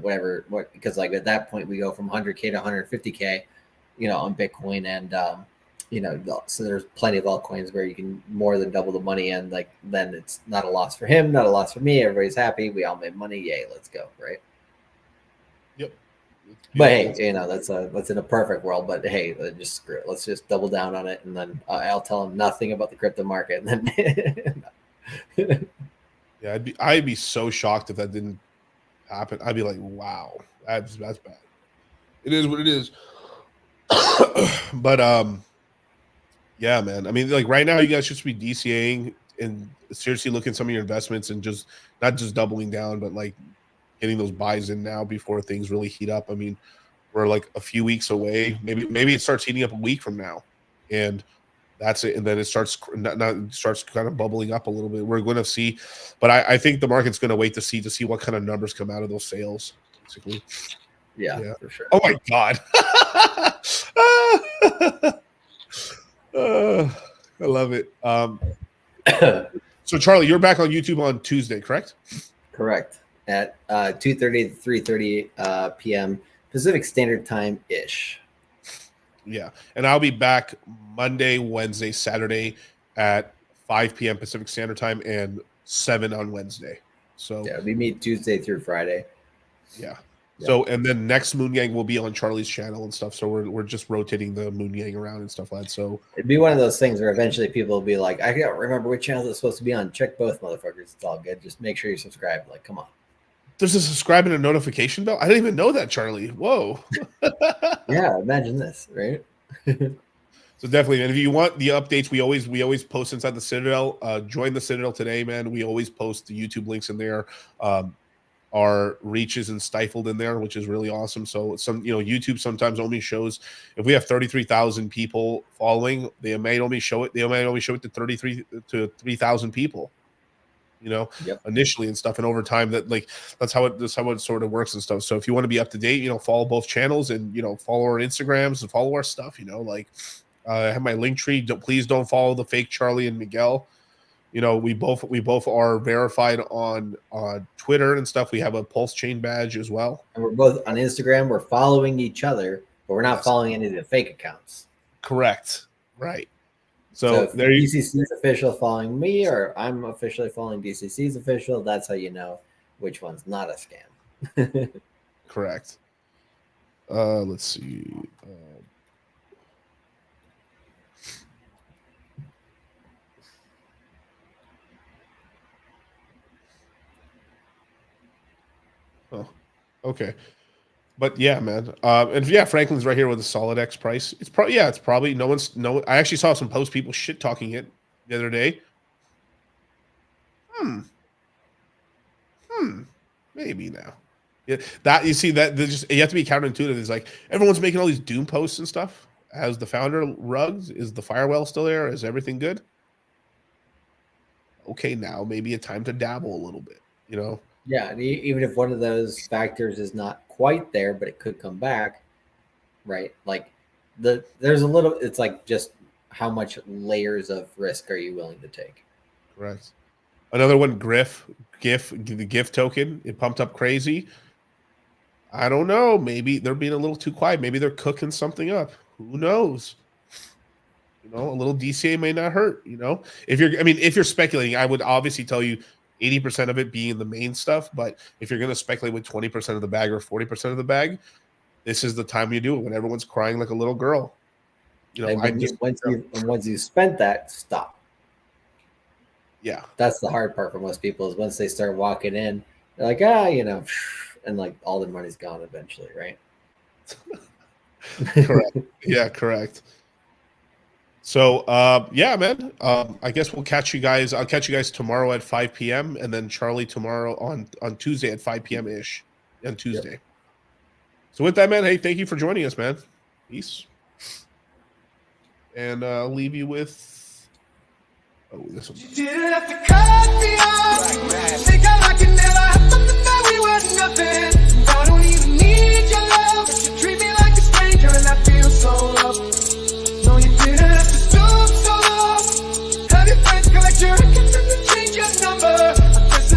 because like at that point we go from 100K to 150K, you know, on Bitcoin, and you know, so there's plenty of altcoins where you can more than double the money, and like then it's not a loss for him, not a loss for me. Everybody's happy. We all made money. Yay, let's go, right? Yep. But hey, you know, that's in a perfect world. But hey, just screw it. Let's just double down on it, and then I'll tell him nothing about the crypto market. And then yeah, I'd be so shocked if that didn't happen. I'd be like, wow, that's bad. It is what it is. But yeah, man. I mean, like right now, you guys should be DCAing and seriously looking at some of your investments and just not just doubling down, but like getting those buys in now before things really heat up. I mean, we're like a few weeks away. Maybe it starts heating up a week from now, and that's it. And then it starts starts kind of bubbling up a little bit. We're going to see, but I think the market's going to wait to see what kind of numbers come out of those sales, basically. Yeah, for sure. Oh my god. I love it. So Charlie, you're back on YouTube on Tuesday, correct? Correct. At 2:30 to 3:30 p.m. Pacific Standard Time ish. Yeah, and I'll be back Monday, Wednesday, Saturday at 5 p.m. Pacific Standard Time and 7 on Wednesday. So yeah, we meet Tuesday through Friday. Yeah. So and then next Moon Gang will be on Charlie's channel and stuff. So we're just rotating the Moon Gang around and stuff like that. So it'd be one of those things where eventually people will be like, I can't remember which channel it's supposed to be on. Check both, motherfuckers. It's all good. Just make sure you subscribe. Like, come on. There's a subscribe and a notification bell. I didn't even know that, Charlie. Whoa. Yeah, imagine this, right? So definitely, and if you want the updates, we always post inside the Citadel. Join the Citadel today, man. We always post the YouTube links in there. Our reach isn't stifled in there, which is really awesome. So YouTube sometimes only shows if we have 33,000 people following, they might only show it to 33 to 3,000 people. Initially and stuff, and over time that's how it sort of works and stuff. So if you want to be up to date, follow both channels and follow our Instagrams and follow our stuff. I have my link tree. Please don't follow the fake Charlie and Miguel. We both are verified on Twitter and stuff. We have a Pulse Chain badge as well. And we're both on Instagram. We're following each other, but we're not following any of the fake accounts. Correct. Right. So if DCC's official following me, or I'm officially following DCC's official, that's how you know which one's not a scam. Correct. Let's see. Oh, okay. But yeah, man. And yeah, Franklin's right here with a solid X price. It's probably I actually saw some post people shit talking it the other day. Maybe now. Yeah, that you see that you have to be counterintuitive. It's like everyone's making all these doom posts and stuff. As the founder rugs, is the firewall still there? Is everything good? Okay, now maybe a time to dabble a little bit, Yeah, and even if one of those factors is not quite there, but it could come back, right? Like there's a little. It's like just how much layers of risk are you willing to take? Correct. Another one, the GIF token. It pumped up crazy. I don't know. Maybe they're being a little too quiet. Maybe they're cooking something up. Who knows? A little DCA may not hurt. If you're speculating, I would obviously tell you 80% of it being the main stuff. But if you're going to speculate with 20% of the bag or 40% of the bag, this is the time you do it when everyone's crying like a little girl. Once you spent that, stop. Yeah, that's the hard part for most people is once they start walking in, they're like, and like all their money's gone eventually, right? Correct. Yeah, correct. So, yeah, man. I guess we'll catch you guys. I'll catch you guys tomorrow at 5 p.m. and then Charlie tomorrow on Tuesday at 5 p.m. ish on Tuesday. Yep. So with that, man, hey, thank you for joining us, man. Peace. And I'll leave you with this one. You didn't have to cut me off. Think I like it never happened, that we were nothing. I don't even need your love.